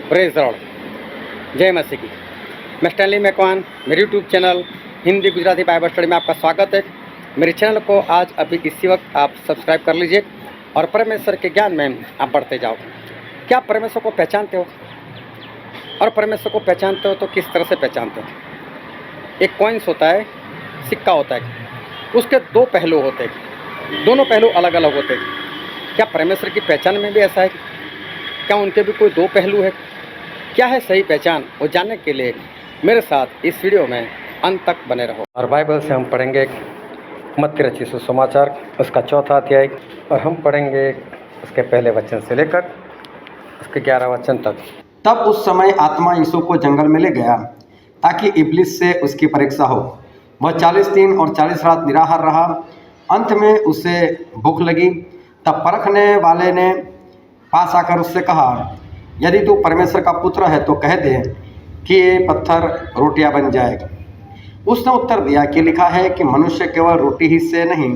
Praise Lord, जय मसीह की। मैं स्टैनली मैकवान, मेरे YouTube channel Hindi Gujarati Bible study में आपका स्वागत है। मेरे चैनल को आज अभी इसी वक्त आप सब्सक्राइब कर लीजिए और परमेश्वर के ज्ञान में आप बढ़ते जाओ। क्या आप परमेश्वर को पहचानते हो? और परमेश्वर को पहचानते हो तो किस तरह से पहचानते हो? एक कॉइन्स होता है, सिक्का होता है, उसके दो पहलू होते हैं, दोनों पहलू अलग अलग होते हैं। क्या परमेश्वर की पहचान में भी ऐसा है? क्या उनके भी कोई दो पहलू है? क्या है सही पहचान, वो जानने के लिए मेरे साथ इस वीडियो में अंत तक बने रहो। और बाइबल से हम पढ़ेंगे मत्ती रचित सुसमाचार उसका 4वां अध्याय, और हम पढ़ेंगे उसके पहले वचन से लेकर उसके 11 वचन तक। तब उस समय आत्मा यीशु को जंगल में ले गया ताकि इब्लिस से उसकी परीक्षा हो। वह 40 दिन और 40 रात निराहार रहा। अंत में उसे भूख लगी। तब परखने वाले ने पास आकर उससे कहा, यदि तू परमेश्वर का पुत्र है तो कह दे कि ये पत्थर रोटियां बन जाएगा। उसने उत्तर दिया कि लिखा है कि मनुष्य केवल रोटी ही से नहीं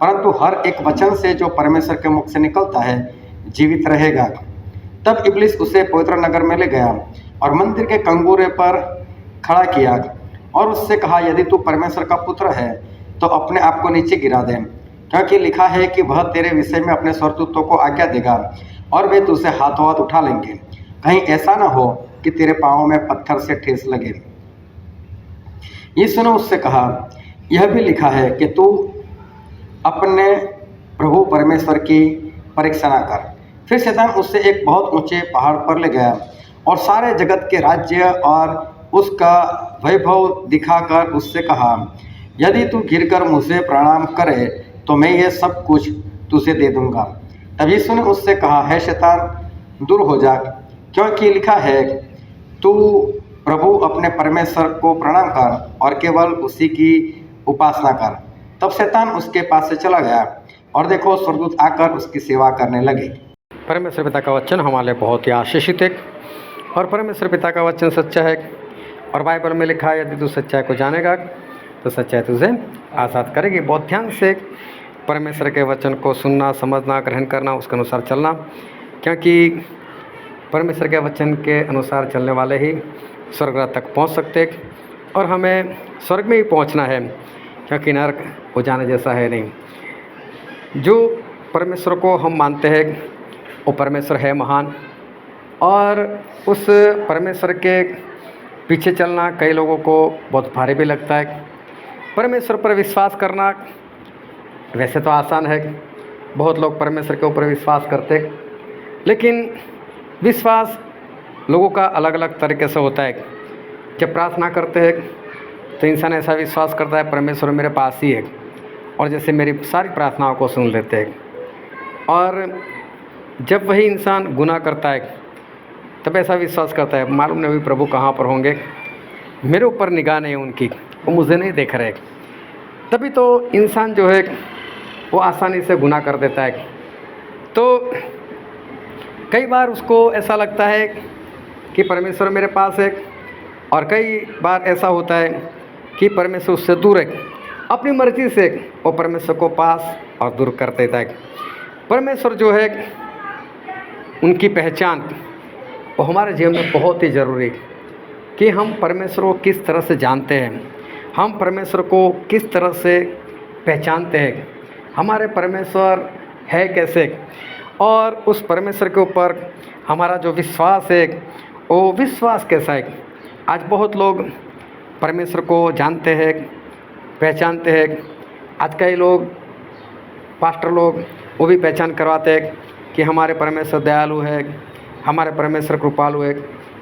परंतु हर एक वचन से जो परमेश्वर के मुख से निकलता है जीवित रहेगा। तब इब्लिस उसे पवित्र नगर में ले गया और मंदिर के कंगूरे पर खड़ा किया और उससे कहा, यदि तू परमेश्वर का पुत्र है तो अपने आप को नीचे गिरा दे, क्योंकि लिखा है कि वह तेरे विषय में अपने स्वर्गदूतों को आज्ञा देगा और वे तुझे हाथों हाथ उठा लेंगे। कहीं ऐसा ना हो कि तेरे पाँवों में पत्थर से ठेस लगे। यीशु ने उससे कहा, यह भी लिखा है कि तू अपने प्रभु परमेश्वर की परीक्षा ना कर। फिर शैतान उससे एक बहुत ऊंचे पहाड़ पर ले गया और सारे जगत के राज्य और उसका वैभव दिखाकर उससे कहा, यदि तू गिरकर मुझे प्रणाम करे तो मैं ये सब कुछ तुझे दे दूंगा। तब यीशु ने उससे कहा, है शैतान दूर हो जा, क्योंकि लिखा है तू प्रभु अपने परमेश्वर को प्रणाम कर और केवल उसी की उपासना कर। तब शैतान उसके पास से चला गया और देखो स्वर्गदूत आकर उसकी सेवा करने लगे। परमेश्वर पिता का वचन हमारे लिए बहुत ही आशीषित है और परमेश्वर पिता का वचन सच्चा है। और बाइबल में लिखा है, यदि तू सच्चाई को जानेगा तो सच्चाई तुझे आज़ाद करेगी। बहुत ध्यान से परमेश्वर के वचन को सुनना, समझना, ग्रहण करना, उसके अनुसार चलना, क्योंकि परमेश्वर के वचन के अनुसार चलने वाले ही स्वर्ग तक पहुंच सकते और हमें स्वर्ग में ही पहुंचना है, क्योंकि नरक वो जाने जैसा है नहीं। जो परमेश्वर को हम मानते हैं वो परमेश्वर है महान, और उस परमेश्वर के पीछे चलना कई लोगों को बहुत भारी भी लगता है। परमेश्वर पर विश्वास करना वैसे तो आसान है, बहुत लोग परमेश्वर के ऊपर विश्वास करते, लेकिन विश्वास लोगों का अलग अलग तरीके से होता है। जब प्रार्थना करते हैं तो इंसान ऐसा विश्वास करता है परमेश्वर मेरे पास ही है और जैसे मेरी सारी प्रार्थनाओं को सुन लेते हैं। और जब वही इंसान गुनाह करता है तब ऐसा विश्वास करता है, मालूम नहीं भी प्रभु कहाँ पर होंगे, मेरे ऊपर निगाह नहीं उनकी, वो मुझे नहीं देख रहे। तभी तो इंसान जो है वो आसानी से गुनाह कर देता है। तो कई बार उसको ऐसा लगता है कि परमेश्वर मेरे पास है, और कई बार ऐसा होता है कि परमेश्वर उससे दूर है। अपनी मर्जी से वो परमेश्वर को पास और दूर कर देता है। परमेश्वर जो है उनकी पहचान वो हमारे जीवन में बहुत ही ज़रूरी है कि हम परमेश्वर को किस तरह से जानते हैं, हम परमेश्वर को किस तरह से पहचानते हैं, हमारे परमेश्वर है कैसे, और उस परमेश्वर के ऊपर हमारा जो विश्वास है वो विश्वास कैसा है। आज बहुत लोग परमेश्वर को जानते हैं, पहचानते हैं। आज कई लोग, पास्टर लोग, वो भी पहचान करवाते हैं कि हमारे परमेश्वर दयालु है, हमारे परमेश्वर कृपालु है,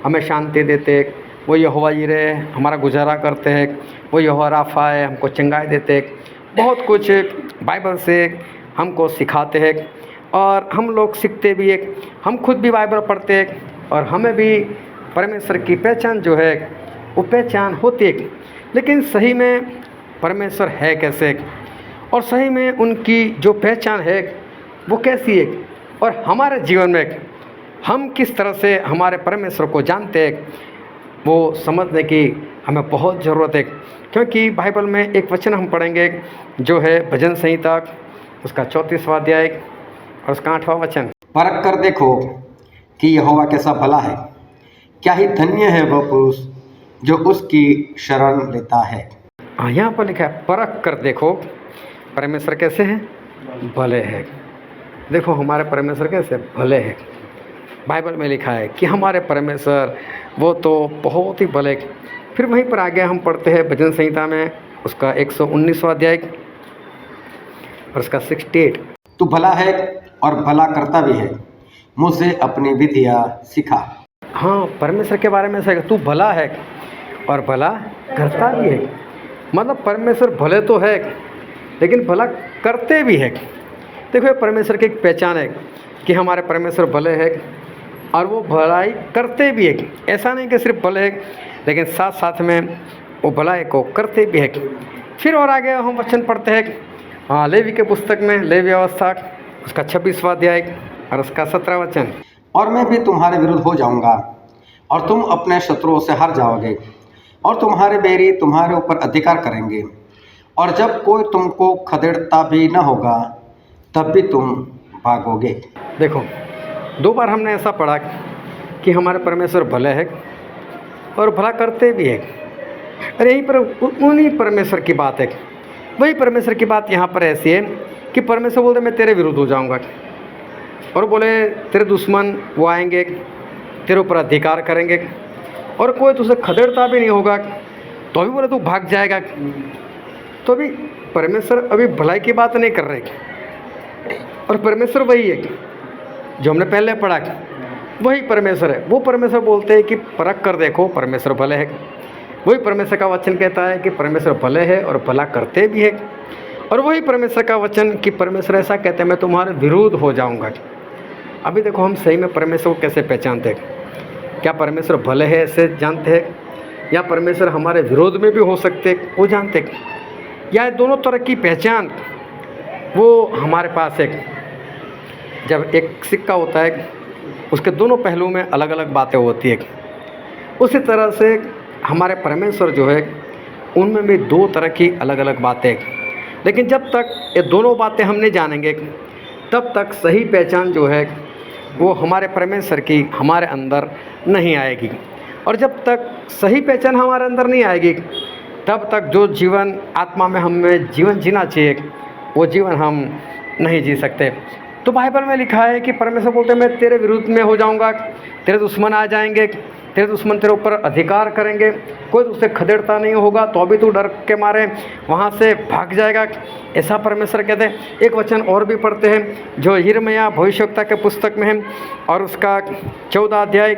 हमें शांति देते हैं, वो यहोवा यिरे हमारा गुजारा करते हैं, वो यहोवा राफा है, हमको चंगाई देते हैं। बहुत कुछ बाइबल से हमको सिखाते हैं और हम लोग सीखते भी हैं। हम खुद भी बाइबल पढ़ते हैं और हमें भी परमेश्वर की पहचान जो है वो पहचान होती है। लेकिन सही में परमेश्वर है कैसे, और सही में उनकी जो पहचान है वो कैसी है, और हमारे जीवन में हम किस तरह से हमारे परमेश्वर को जानते हैं, वो समझने की हमें बहुत ज़रूरत है। क्योंकि बाइबल में एक वचन हम पढ़ेंगे जो है भजन संहिता उसका 34वां अध्याय और उसका 8वां वचन। परख कर देखो कि यहोवा कैसा भला है, क्या ही धन्य है वह पुरुष जो उसकी शरण लेता है। हाँ, यहाँ पर लिखा है परख कर देखो परमेश्वर कैसे हैं, भले हैं। देखो हमारे परमेश्वर कैसे भले हैं। बाइबल में लिखा है कि हमारे परमेश्वर वो तो बहुत ही भले। फिर वहीं पर आगे हम पढ़ते हैं भजन संहिता में उसका 119वां अध्याय और उसका 68। तू भला है और भला करता भी है, मुझसे अपनी विधियाँ सिखा। हाँ, परमेश्वर के बारे में ऐसा तू भला है और भला करता भी है। मतलब परमेश्वर भले तो है लेकिन भला करते भी है। देखो ये परमेश्वर की एक पहचान है कि हमारे परमेश्वर भले है और वो भलाई करते भी है। ऐसा नहीं कि सिर्फ भले है लेकिन साथ साथ में वो भलाई को करते भी है। फिर और आगे हम वचन पढ़ते हैं, हाँ, लेवी के पुस्तक में लेवी अवस्था उसका 26वां अध्याय और उसका 17वां वचन। और मैं भी तुम्हारे विरुद्ध हो जाऊंगा और तुम अपने शत्रुओं से हार जाओगे और तुम्हारे बैरी तुम्हारे ऊपर अधिकार करेंगे, और जब कोई तुमको खदेड़ता भी न होगा तब भी तुम भागोगे। देखो 2 बार हमने ऐसा पढ़ा कि हमारे परमेश्वर भले है और भला करते भी है। अरे यहीं पर उन्हीं परमेश्वर की बात है। वही परमेश्वर की बात यहाँ पर ऐसी है कि परमेश्वर बोलते मैं तेरे विरुद्ध हो जाऊँगा, और बोले तेरे दुश्मन वो आएंगे तेरे ऊपर अधिकार करेंगे, और कोई तुझे खदेड़ता भी नहीं होगा तो भी बोले तू भाग जाएगा। तो अभी परमेश्वर अभी भलाई की बात नहीं कर रहे, और परमेश्वर वही है जो हमने पहले पढ़ा, वही परमेश्वर है। वो परमेश्वर बोलते हैं कि परख कर देखो परमेश्वर भले है। वही परमेश्वर का वचन कहता है कि परमेश्वर भले है और भला करते भी है। और वही परमेश्वर का वचन कि परमेश्वर ऐसा कहते हैं मैं तुम्हारे विरुद्ध हो जाऊंगा। अभी देखो हम सही में परमेश्वर को कैसे पहचानते हैं? क्या परमेश्वर भले है ऐसे जानते हैं, या परमेश्वर हमारे विरोध में भी हो सकते वो जानते हैं, या दोनों तरह की पहचान वो हमारे पास है। जब एक सिक्का होता है उसके दोनों पहलू में अलग अलग बातें होती है, उसी तरह से हमारे परमेश्वर जो है उनमें भी 2 तरह की अलग अलग बातें। लेकिन जब तक ये दोनों बातें हम नहीं जानेंगे तब तक सही पहचान जो है वो हमारे परमेश्वर की हमारे अंदर नहीं आएगी। और जब तक सही पहचान हमारे अंदर नहीं आएगी तब तक जो जीवन आत्मा में हमें जीवन जीना चाहिए वो जीवन हम नहीं जी सकते। तो बाइबल में लिखा है कि परमेश्वर बोलते हैं मैं तेरे विरुद्ध में हो जाऊंगा, तेरे दुश्मन आ जाएंगे, तेरे दुश्मन तेरे ऊपर अधिकार करेंगे, कोई तुझसे खदेड़ता नहीं होगा तो भी तू डर के मारे वहाँ से भाग जाएगा, ऐसा परमेश्वर कहते हैं। एक वचन और भी पढ़ते हैं जो यिर्मयाह भविष्यवक्ता के पुस्तक में है और उसका 14 अध्याय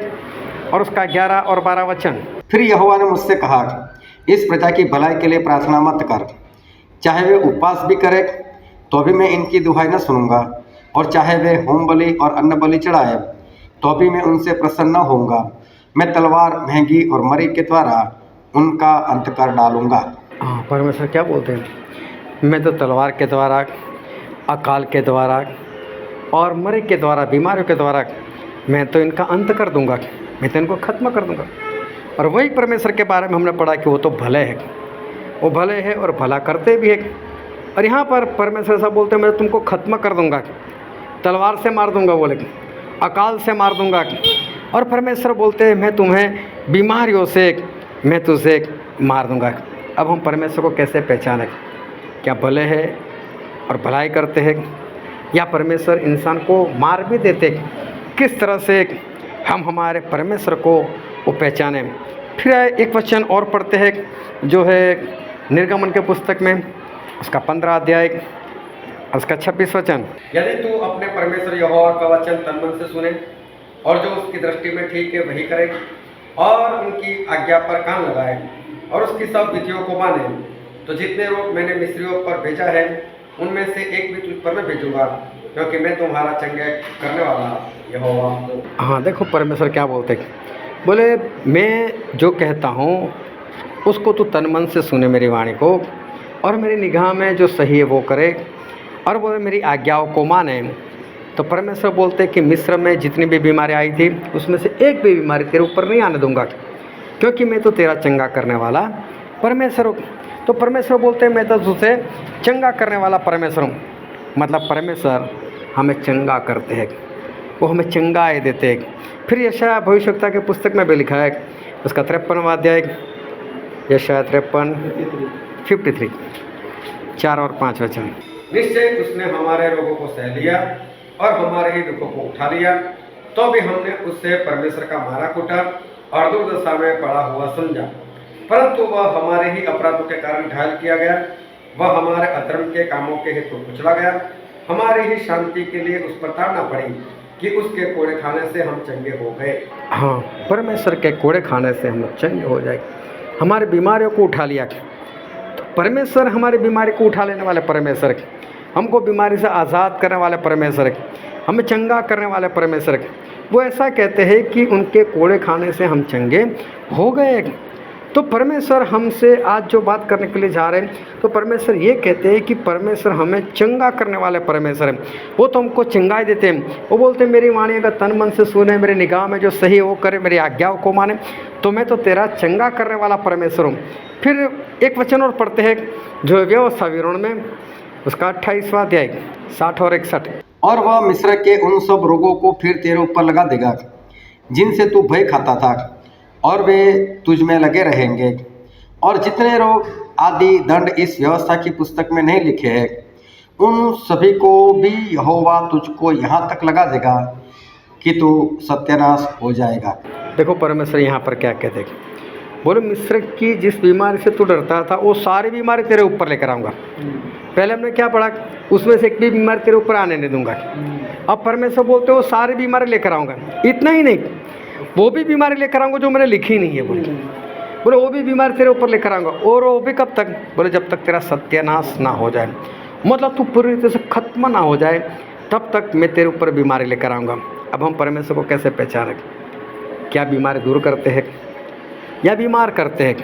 और उसका 11 और 12 वचन। फिर यहोवा ने मुझसे कहा, इस प्रजा की भलाई के लिए प्रार्थना मत कर, चाहे वे उपवास भी करे तो भी मैं इनकी दुहाई न सुनूंगा, और चाहे वे होम बलि और अन्न बलि चढ़ाए तो भी मैं उनसे प्रसन्न न होऊंगा। मैं तलवार, महंगी और मरी के द्वारा उनका अंत कर डालूंगा। हाँ, परमेश्वर क्या बोलते हैं? मैं तो तलवार के द्वारा, अकाल के द्वारा और मरे के द्वारा, बीमारियों के द्वारा मैं तो इनका अंत कर दूंगा, मैं तो इनको ख़त्म कर दूंगा। और वही परमेश्वर के बारे में हमने पढ़ा कि वो तो भले है, वो भले है और भला करते भी है। और यहाँ पर परमेश्वर ऐसा बोलते हैं मैं तुमको ख़त्म कर दूंगा, तलवार से मार दूंगा, बोले अकाल से मार दूंगा। और परमेश्वर बोलते हैं मैं तुम्हें बीमारियों से मैं तुझे मार दूंगा। अब हम परमेश्वर को कैसे पहचानें? क्या भले है और भलाई करते हैं, या परमेश्वर इंसान को मार भी देते? किस तरह से हम हमारे परमेश्वर को वो पहचानें? फिर एक वचन और पढ़ते हैं जो है निर्गमन के पुस्तक में उसका 15 अध्याय और उसका 26 वचन। यदि तू अपने परमेश्वर यहोवा का वचन तन मन से सुने और जो उसकी दृष्टि में ठीक है वही करे और उनकी आज्ञा पर कान लगाए और उसकी सब विधियों को माने, तो जितने लोग मैंने मिस्रियों पर भेजा है उनमें से एक भी तुझ पर न भेजूंगा, क्योंकि मैं तुम्हारा चंगा करने वाला यहोवा हूँ। हाँ, देखो परमेश्वर क्या बोलते हैं, बोले मैं जो कहता हूँ उसको तू तन मन से सुने मेरी वाणी को, और मेरी निगाह में जो सही है वो करे, और बोले मेरी आज्ञाओं को माने। तो परमेश्वर बोलते हैं कि मिस्र में जितनी भी बीमारी आई थी उसमें से एक भी बीमारी तेरे ऊपर नहीं आने दूंगा, क्योंकि मैं तो तेरा चंगा करने वाला परमेश्वर हूँ। तो परमेश्वर बोलते हैं मैं तो तुझसे चंगा करने वाला परमेश्वर हूँ। मतलब परमेश्वर हमें चंगा करते हैं। वो हमें चंगाई देते हैं। फिर यशायाह भविष्यवक्ता के पुस्तक में भी लिखा है, उसका 53वां अध्याय, यशायाह 53:53, 4 और 5 वचन। निश्चय उसने हमारे रोगों को सह लिया और हमारे ही दुखों को उठा लिया, तो भी हमने उससे परमेश्वर का मारा कूटा और दुर्दशा में पड़ा हुआ समझा। परंतु वह हमारे ही अपराधों के कारण घायल किया गया, वह हमारे अधर्म के कामों के हेतु कुचला गया, हमारी ही शांति के लिए उस पर ताड़ना पड़ी कि उसके कोड़े खाने से हम चंगे हो गए। हाँ, परमेश्वर के कोड़े खाने से हम चंगे हो जाए। हमारी बीमारियों को उठा लिया। तो परमेश्वर हमारी बीमारी को उठा लेने वाले परमेश्वर, हमको बीमारी से आज़ाद करने वाले परमेश्वर, हमें चंगा करने वाले परमेश्वर, वो ऐसा कहते हैं कि उनके कोड़े खाने से हम चंगे हो गए। तो परमेश्वर हमसे आज जो बात करने के लिए जा रहे हैं, तो परमेश्वर ये कहते हैं कि परमेश्वर हमें चंगा करने वाले परमेश्वर हैं। वो तो हमको चंगाई देते हैं। वो बोलते हैं मेरी वाणी अगर तन मन से सुने, मेरी निगाह में जो सही वो करे, मेरी आज्ञाओं को माने, तो मैं तो तेरा चंगा करने वाला परमेश्वर हूँ। फिर एक वचन और पढ़ते हैं जो व्यवस्था विवरण में, उसका 28वां अध्याय, 60 और 61। और वह मिस्र के उन सब रोगों को फिर तेरे ऊपर लगा देगा जिनसे तू भय खाता था, और वे तुझ में लगे रहेंगे। और जितने रोग आदि दंड इस व्यवस्था की पुस्तक में नहीं लिखे हैं, उन सभी को भी यहोवा तुझको यहाँ तक लगा देगा कि तू सत्यानाश हो जाएगा। देखो परमेश्वर यहाँ पर क्या कहते हैं, बोले मिस्र की जिस बीमारी से तू डरता था वो सारी बीमारी तेरे ऊपर लेकर आऊँगा। पहले हमने क्या पढ़ा, उसमें से एक भी बीमारी तेरे ऊपर आने नहीं दूंगा। अब परमेश्वर बोलते हो सारी बीमारी लेकर आऊँगा। इतना ही नहीं, वो भी बीमारी लेकर आऊँगा जो मैंने लिखी नहीं है। बोले वो भी बीमारी तेरे ऊपर लेकर आऊँगा। और वो भी कब तक? बोले जब तक तेरा सत्यानाश ना हो जाए, मतलब तू पूरी तरह से खत्म ना हो जाए, तब तक मैं तेरे ऊपर बीमारी लेकर आऊँगा। अब हम परमेश्वर को कैसे पहचानें? क्या बीमारी दूर करते हैं या बीमार करते हैं?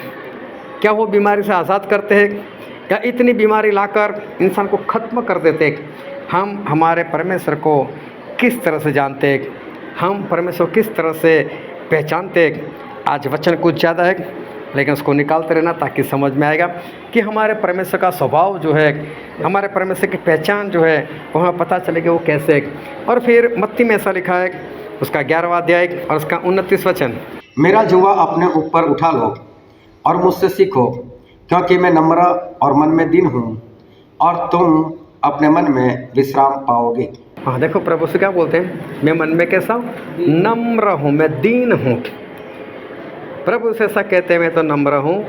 क्या वो बीमारी से आज़ाद करते हैं या इतनी बीमारी लाकर इंसान को ख़त्म कर देते हैं? हम हमारे परमेश्वर को किस तरह से जानते हैं, हम परमेश्वर किस तरह से पहचानते हैं? आज वचन कुछ ज़्यादा है, लेकिन उसको निकालते रहना ताकि समझ में आएगा कि हमारे परमेश्वर का स्वभाव जो है, हमारे परमेश्वर की पहचान जो है, वो हमें पता चलेगा वो कैसे है। और फिर मत्ती में ऐसा लिखा है, उसका 11वां अध्याय और उसका 29 वचन, मेरा जुआ अपने ऊपर उठा लो और मुझसे सीखो, क्योंकि मैं नम्र और मन में दीन हूँ, और तुम अपने मन में विश्राम पाओगे। हाँ देखो प्रभु से क्या बोलते हैं, मैं मन में कैसा हूँ? नम्र हूँ, मैं दीन हूँ। प्रभु से ऐसा कहते हैं, मैं तो नम्र हूँ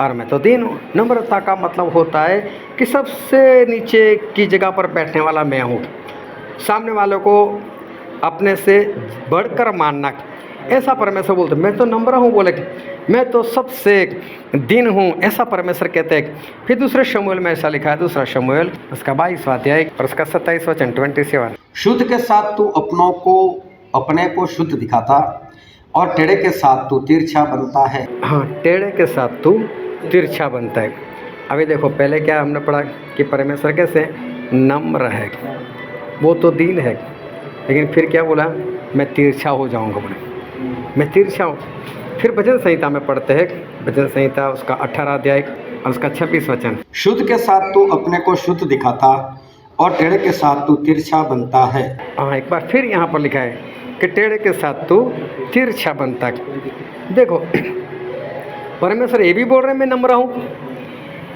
और मैं तो दीन हूँ। नम्रता का मतलब होता है कि सबसे नीचे की जगह पर बैठने वाला मैं हूँ, सामने वालों को अपने से बढ़कर मानना, ऐसा परमेश्वर बोलते। मैं तो नम्र हूँ, बोले मैं तो सबसे दीन हूँ, ऐसा परमेश्वर कहते हैं। फिर दूसरे शमूएल में ऐसा लिखा है, दूसरा शमूएल उसका 22वां अध्याय और उसका 27 वचन, 27। शुद्ध के साथ तू अपने को शुद्ध दिखाता, और टेढ़े के साथ तू तिरछा बनता है। हाँ, टेढ़े के साथ तू तिरछा बनता है। अभी देखो पहले क्या हमने पढ़ा कि परमेश्वर कैसे नम्र है, वो तो दीन है, लेकिन फिर क्या बोला, मैं तिरछा हो जाऊँगा। बोले मैं तिरछा हूँ। फिर भजन संहिता में पढ़ते हैं, भजन संहिता उसका 18 अध्याय और उसका 26 वचन, शुद्ध के साथ तू अपने को शुद्ध दिखाता, और टेढ़े के साथ तू तिरछा बनता है। हाँ, एक बार फिर यहाँ पर लिखा है कि टेढ़े के साथ तू तिरछा बनता है। देखो परमेश्वर ये भी बोल रहे हैं मैं नम्र हूँ,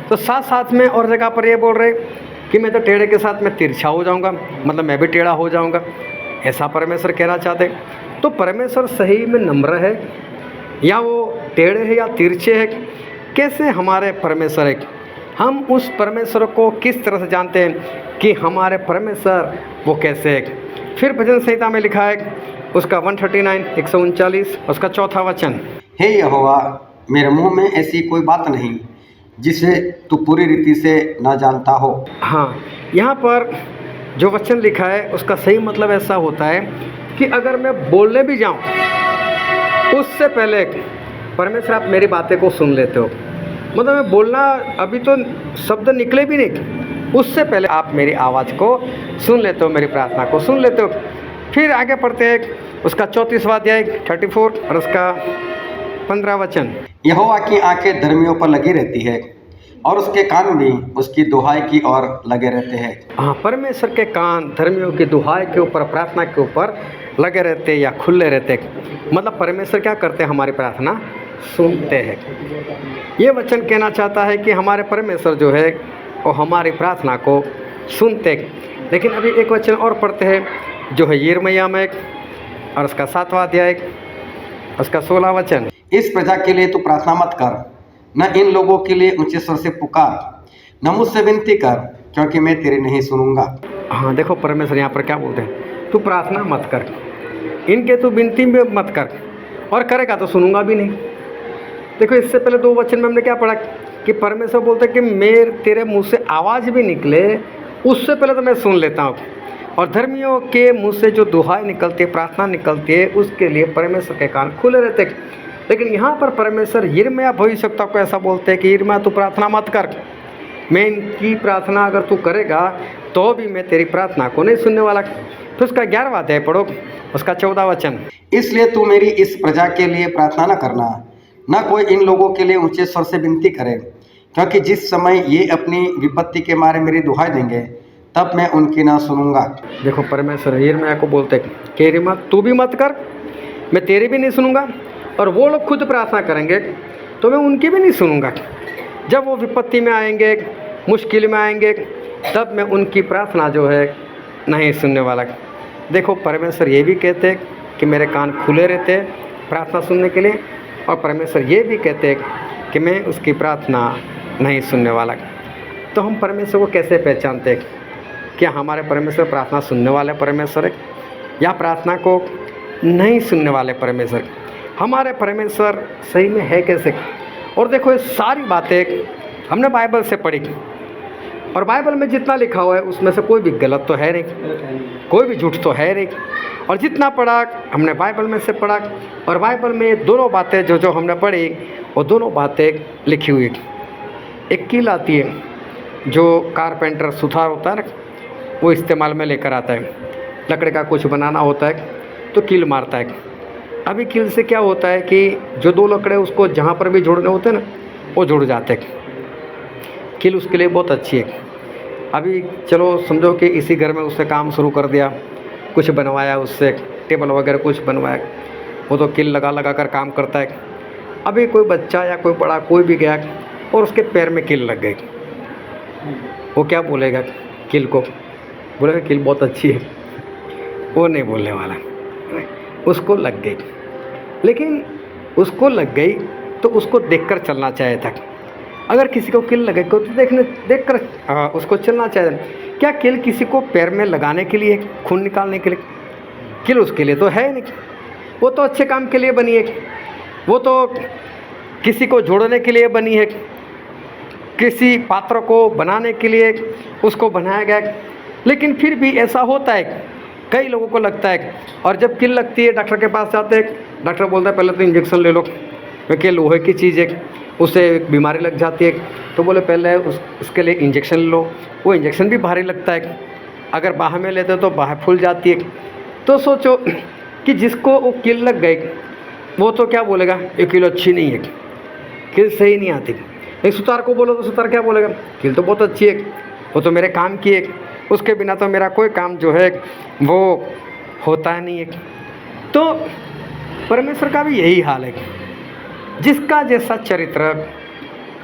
तो साथ साथ में और जगह पर ये बोल रहे कि मैं तो टेढ़े के साथ मैं तिरछा हो जाऊँगा, मतलब मैं भी टेढ़ा हो जाऊँगा, ऐसा परमेश्वर कहना चाहते। तो परमेश्वर सही में नम्र है या वो टेढ़े है या तिरछे है? कैसे हमारे परमेश्वर है? हम उस परमेश्वर को किस तरह से जानते हैं कि हमारे परमेश्वर वो कैसे है? फिर भजन संहिता में लिखा है उसका 139, 139 उसका 4था वचन, हे यहोवा, मेरे मुंह में ऐसी कोई बात नहीं जिसे तू पूरी रीति से न जानता हो। हाँ, यहाँ पर जो वचन लिखा है उसका सही मतलब ऐसा होता है कि अगर मैं बोलने भी जाऊँ उससे पहले परमेश्वर आप मेरी बातें को सुन लेते हो। मतलब मैं बोलना अभी तो शब्द निकले भी नहीं, उससे पहले आप मेरी आवाज़ को सुन लेते हो, मेरी प्रार्थना को सुन लेते हो। फिर आगे पढ़ते हैं उसका 34वां अध्याय 34 और उसका 15 वचन, यहोवा की आंखें धर्मियों पर लगी रहती है, और उसके कान भी उसकी दुहाई की ओर लगे रहते हैं। हाँ, परमेश्वर के कान धर्मियों की दुहाई के ऊपर, प्रार्थना के ऊपर लगे रहते या खुले रहते, मतलब परमेश्वर क्या करते हैं, हमारी प्रार्थना सुनते हैं। ये वचन कहना चाहता है कि हमारे परमेश्वर जो है वो हमारी प्रार्थना को सुनते हैं। लेकिन अभी एक वचन और पढ़ते हैं जो है यिर्मयाह में और उसका 7वां अध्याय उसका 16वां वचन। इस प्रजा के लिए तू प्रार्थना मत कर, न इन लोगों के लिए ऊंचे स्वर से पुकार, न मुझसे विनती कर, क्योंकि मैं तेरी नहीं सुनूंगा। हाँ देखो परमेश्वर यहाँ पर क्या बोलते हैं, तू प्रार्थना मत कर, इनके तू विनती में मत कर, और करेगा तो सुनूंगा भी नहीं। देखो इससे पहले 2 वचन में हमने क्या पढ़ा कि परमेश्वर बोलते हैं कि मैं तेरे मुंह से आवाज़ भी निकले उससे पहले तो मैं सुन लेता हूँ, और धर्मियों के मुंह से जो दुहाई निकलती है, प्रार्थना निकलती है, उसके लिए परमेश्वर के कान खुले रहते हैं। लेकिन यहाँ पर परमेश्वर यिर्मयाह भविष्यवक्ता को ऐसा बोलते हैं कि यिर्मयाह तू प्रार्थना मत कर, मैं इनकी प्रार्थना अगर तू करेगा तो भी मैं तेरी प्रार्थना को नहीं सुनने वाला। फिर उसका 11वां अध्याय पढ़ो, उसका 14वां वचन। इसलिए तू मेरी इस प्रजा के लिए प्रार्थना न करना, न कोई इन लोगों के लिए ऊंचे स्वर से विनती करे, क्योंकि जिस समय ये अपनी विपत्ति के मारे मेरी दुहाई देंगे तब मैं उनकी ना सुनूंगा। देखो परमेश्वर यिर्मयाह को बोलते कि यिर्मयाह तू भी मत कर, मैं तेरी भी नहीं सुनूंगा, और वो लोग खुद प्रार्थना करेंगे तो मैं उनकी भी नहीं सुनूंगा। जब वो विपत्ति में आएंगे, मुश्किल में आएंगे, तब मैं उनकी प्रार्थना जो है नहीं सुनने वाला। देखो परमेश्वर ये भी कहते हैं कि मेरे कान खुले रहते हैं प्रार्थना सुनने के लिए, और परमेश्वर ये भी कहते हैं कि मैं उसकी प्रार्थना नहीं सुनने वाला। तो हम परमेश्वर को कैसे पहचानते हैं? क्या हमारे परमेश्वर प्रार्थना सुनने वाले परमेश्वर है या प्रार्थना को नहीं सुनने वाले परमेश्वर? हमारे परमेश्वर सही में है कैसे? और देखो ये सारी बातें हमने बाइबल से पढ़ी, और बाइबल में जितना लिखा हुआ है उसमें से कोई भी गलत तो है नहीं, कोई भी झूठ तो है नहीं। और जितना पढ़ा हमने बाइबल में से पढ़ा, और बाइबल में दोनों बातें जो हमने पढ़ी वो दोनों बातें लिखी हुई। एक कील आती है जो कारपेंटर सुथार होता है ना, वो इस्तेमाल में लेकर आता है। लकड़ी का कुछ बनाना होता है तो कील मारता है। अभी कील से क्या होता है कि जो 2 लकड़े उसको जहाँ पर भी जोड़ने होते हैं ना वो जुड़ जाते हैं। कील उसके लिए बहुत अच्छी है। अभी चलो समझो कि इसी घर में उसने काम शुरू कर दिया, कुछ बनवाया, उससे टेबल वगैरह कुछ बनवाया, वो तो कील लगा लगा कर काम करता है। अभी कोई बच्चा या कोई बड़ा कोई भी गया और उसके पैर में कील लग गई, वो क्या बोलेगा? कील को बोलेगा कील बहुत अच्छी है, वो नहीं बोलने वाला, उसको लग गई। लेकिन उसको लग गई तो उसको देखकर चलना चाहिए था। अगर किसी को कील लगे तो देखकर उसको चलना चाहिए। क्या कील किसी को पैर में लगाने के लिए, खून निकालने के लिए? कील उसके लिए तो है नहीं, वो तो अच्छे काम के लिए बनी है, वो तो किसी को जोड़ने के लिए बनी है, किसी पात्र को बनाने के लिए उसको बनाया गया। लेकिन फिर भी ऐसा होता है, कई लोगों को लगता है, और जब कील लगती है डॉक्टर के पास जाते हैं, डॉक्टर बोलता है पहले तो इंजेक्शन ले लो, क्योंकि लोहे की चीज़ है, उससे बीमारी लग जाती है। तो बोले पहले उसके लिए इंजेक्शन लो, वो इंजेक्शन भी भारी लगता है, अगर बाह में लेते तो बाह फूल जाती है। तो सोचो कि जिसको वो कील लग गई वो तो क्या बोलेगा? ये कील अच्छी नहीं है, कील सही नहीं आती। एक सुतार को बोलो तो सुतार क्या बोलेगा? कील तो बहुत अच्छी है, वो तो मेरे काम की है, उसके बिना तो मेरा कोई काम जो है वो होता नहीं है। तो परमेश्वर का भी यही हाल है, जिसका जैसा चरित्र,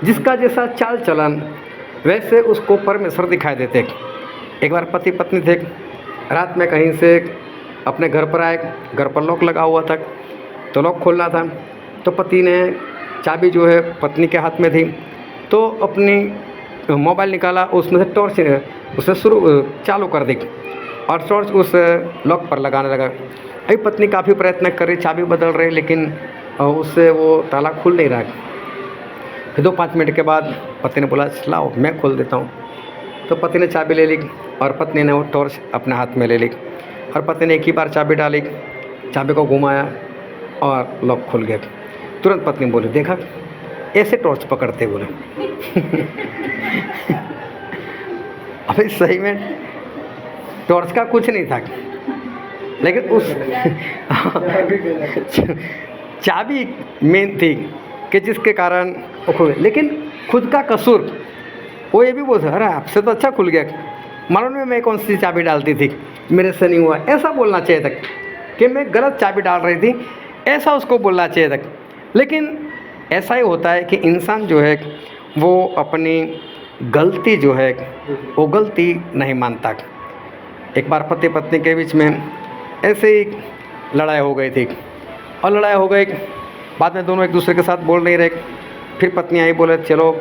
जिसका जैसा चाल चलन, वैसे उसको परमेश्वर दिखाई देते। एक बार पति पत्नी थे, रात में कहीं से अपने घर पर आए, घर पर लॉक लगा हुआ था, तो लॉक खोलना था, तो पति ने चाबी जो है पत्नी के हाथ में थी, तो अपनी मोबाइल निकाला, उसमें से टॉर्च उसने चालू कर दी और टॉर्च उस लॉक पर लगाने लगा। अभी पत्नी काफ़ी प्रयत्न कर रही, चाबी बदल रही, लेकिन उससे वो ताला खुल नहीं रहा। फिर 2-5 मिनट के बाद पति ने बोला लाओ मैं खोल देता हूँ। तो पति ने चाबी ले ली और पत्नी ने वो टॉर्च अपने हाथ में ले ली, और पति ने एक ही बार चाबी डाली, चाबी को घुमाया और लॉक खुल गया। तुरंत पत्नी बोली देखा ऐसे टॉर्च पकड़ते बोले। अभी सही में टॉर्च का कुछ नहीं था, लेकिन उस चाबी मेन थी कि जिसके कारण वो खुल गया। लेकिन खुद का कसूर वो ये भी बोल अरे आपसे तो अच्छा खुल गया, मालूम नहीं मैं कौन सी चाबी डालती थी, मेरे से नहीं हुआ, ऐसा बोलना चाहिए था कि मैं गलत चाबी डाल रही थी, ऐसा उसको बोलना चाहिए था। लेकिन ऐसा ही होता है कि इंसान जो है वो अपनी गलती जो है वो गलती नहीं मानता। एक बार पति पत्नी के बीच में ऐसे ही लड़ाई हो गई थी, और लड़ाई हो गई, बाद में दोनों एक दूसरे के साथ बोल नहीं रहे। फिर पत्नी आई, बोले चलो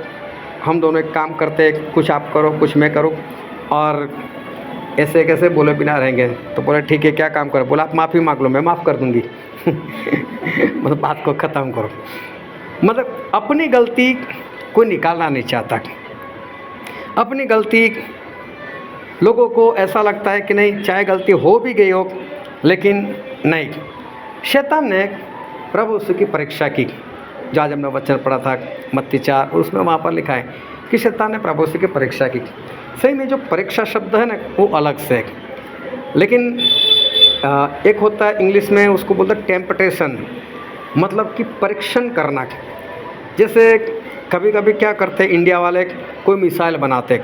हम दोनों एक काम करते, कुछ आप करो कुछ मैं करूँ, और ऐसे कैसे बोले बिना रहेंगे। तो बोले ठीक है, क्या काम करो। बोला आप माफ़ी मांग लो, मैं माफ़ कर दूँगी। मतलब बात को ख़त्म करो। मतलब अपनी गलती कोई निकालना नहीं चाहता। अपनी गलती लोगों को ऐसा लगता है कि नहीं, चाहे गलती हो भी गई हो, लेकिन नहीं। शैतान ने प्रभु यीशु की परीक्षा की, जो आज हमने वचन पढ़ा था मत्ती 4, उसमें वहाँ पर लिखा है कि शैतान ने प्रभु यीशु की परीक्षा की। सही में जो परीक्षा शब्द है ना वो अलग से है, लेकिन एक होता है इंग्लिश में उसको बोलते हैं टेम्पटेशन, मतलब कि परीक्षण करना। जैसे कभी कभी क्या करते हैं इंडिया वाले, कोई मिसाइल बनाते,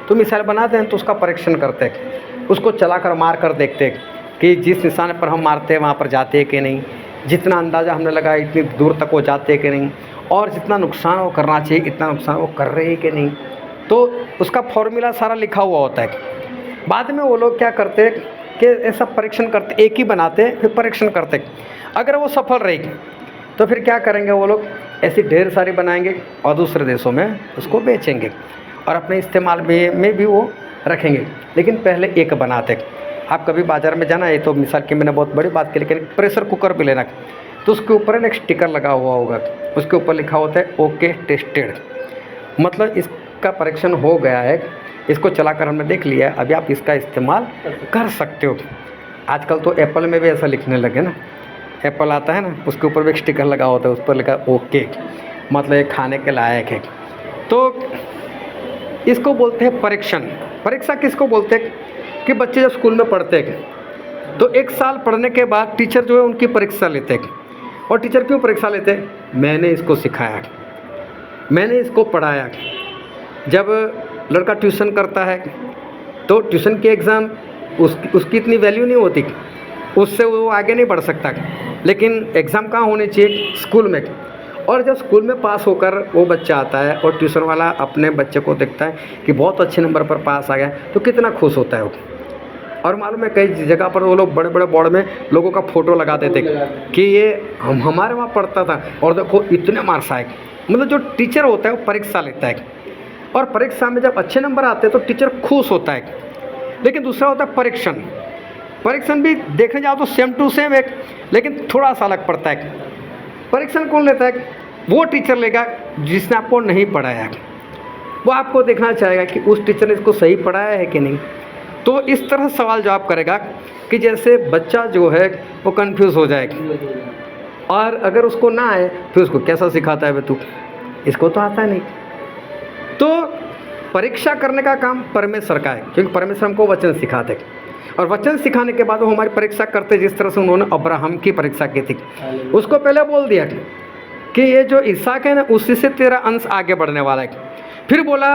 तो मिसाइल बनाते हैं तो उसका परीक्षण करते, उसको चलाकर मार कर देखते कि जिस निशाने पर हम मारते हैं वहाँ पर जाते हैं कि नहीं, जितना अंदाज़ा हमने लगाया इतनी दूर तक वो जाते हैं कि नहीं, और जितना नुकसान वो करना चाहिए इतना नुकसान वो कर रहे हैं कि नहीं। तो उसका फॉर्मूला सारा लिखा हुआ होता है। बाद में वो लोग क्या करते कि ऐसा परीक्षण करते, एक ही बनाते फिर परीक्षण करते, अगर वो सफल रहेगी तो फिर क्या करेंगे वो लोग, ऐसी ढेर सारी बनाएंगे और दूसरे देशों में उसको बेचेंगे और अपने इस्तेमाल में भी वो रखेंगे। लेकिन पहले एक बनाते। आप कभी बाज़ार में जाना, ये तो मिसाल की मैंने बहुत बड़ी बात की, लेकिन प्रेशर कुकर भी लेना, तो उसके ऊपर एक स्टिकर लगा हुआ होगा, उसके ऊपर लिखा होता है ओके टेस्टेड, मतलब इसका परीक्षण हो गया है, इसको चलाकर हमने देख लिया, अभी आप इसका इस्तेमाल कर सकते हो। आजकल तो एप्पल में भी ऐसा लिखने लगे ना, एप्पल आता है ना, उसके ऊपर भी एक स्टिकर लगा होता है, उस पर लिखा ओके, मतलब ये खाने के लायक है। तो इसको बोलते हैं परीक्षण। परीक्षा किसको बोलते हैं कि बच्चे जब स्कूल में पढ़ते हैं तो 1 साल पढ़ने के बाद टीचर जो है उनकी परीक्षा लेते हैं। और टीचर क्यों परीक्षा लेते हैं? मैंने इसको सिखाया, मैंने इसको पढ़ाया। जब लड़का ट्यूशन करता है तो ट्यूशन के एग्ज़ाम उसकी इतनी वैल्यू नहीं होती, उससे वो आगे नहीं बढ़ सकता, लेकिन एग्ज़ाम कहाँ होने चाहिए? स्कूल में। और जब स्कूल में पास होकर वो बच्चा आता है और ट्यूशन वाला अपने बच्चे को देखता है कि बहुत अच्छे नंबर पर पास आ गया, तो कितना खुश होता है वो। और मालूम है कई जगह पर वो लोग बड़े बड़े बोर्ड में लोगों का फ़ोटो लगा देते कि ये हमारे वहाँ पढ़ता था और देखो इतने मार्क्स आए। मतलब जो टीचर होता है वो परीक्षा लेता है, और परीक्षा में जब अच्छे नंबर आते हैं तो टीचर खुश होता है। लेकिन दूसरा होता है परीक्षण। परीक्षण भी देखने जाओ तो सेम टू सेम एक, लेकिन थोड़ा सा अलग पड़ता है। परीक्षण कौन लेता है? वो टीचर लेगा जिसने आपको नहीं पढ़ाया, वो आपको देखना चाहेगा कि उस टीचर ने इसको सही पढ़ाया है कि नहीं। तो इस तरह सवाल जवाब करेगा कि जैसे बच्चा जो है वो कंफ्यूज हो जाएगा, और अगर उसको ना आए फिर उसको कैसा सिखाता है वे तू, इसको तो आता नहीं। तो परीक्षा करने का काम परमेश्वर का है, क्योंकि परमेश्वर हमको वचन सिखाते हैं, और वचन सिखाने के बाद वो हमारी परीक्षा करते। जिस तरह से उन्होंने अब्राहम की परीक्षा की थी, उसको पहले बोल दिया कि ये जो इसहाक है ना, उसी से तेरा अंश आगे बढ़ने वाला है। फिर बोला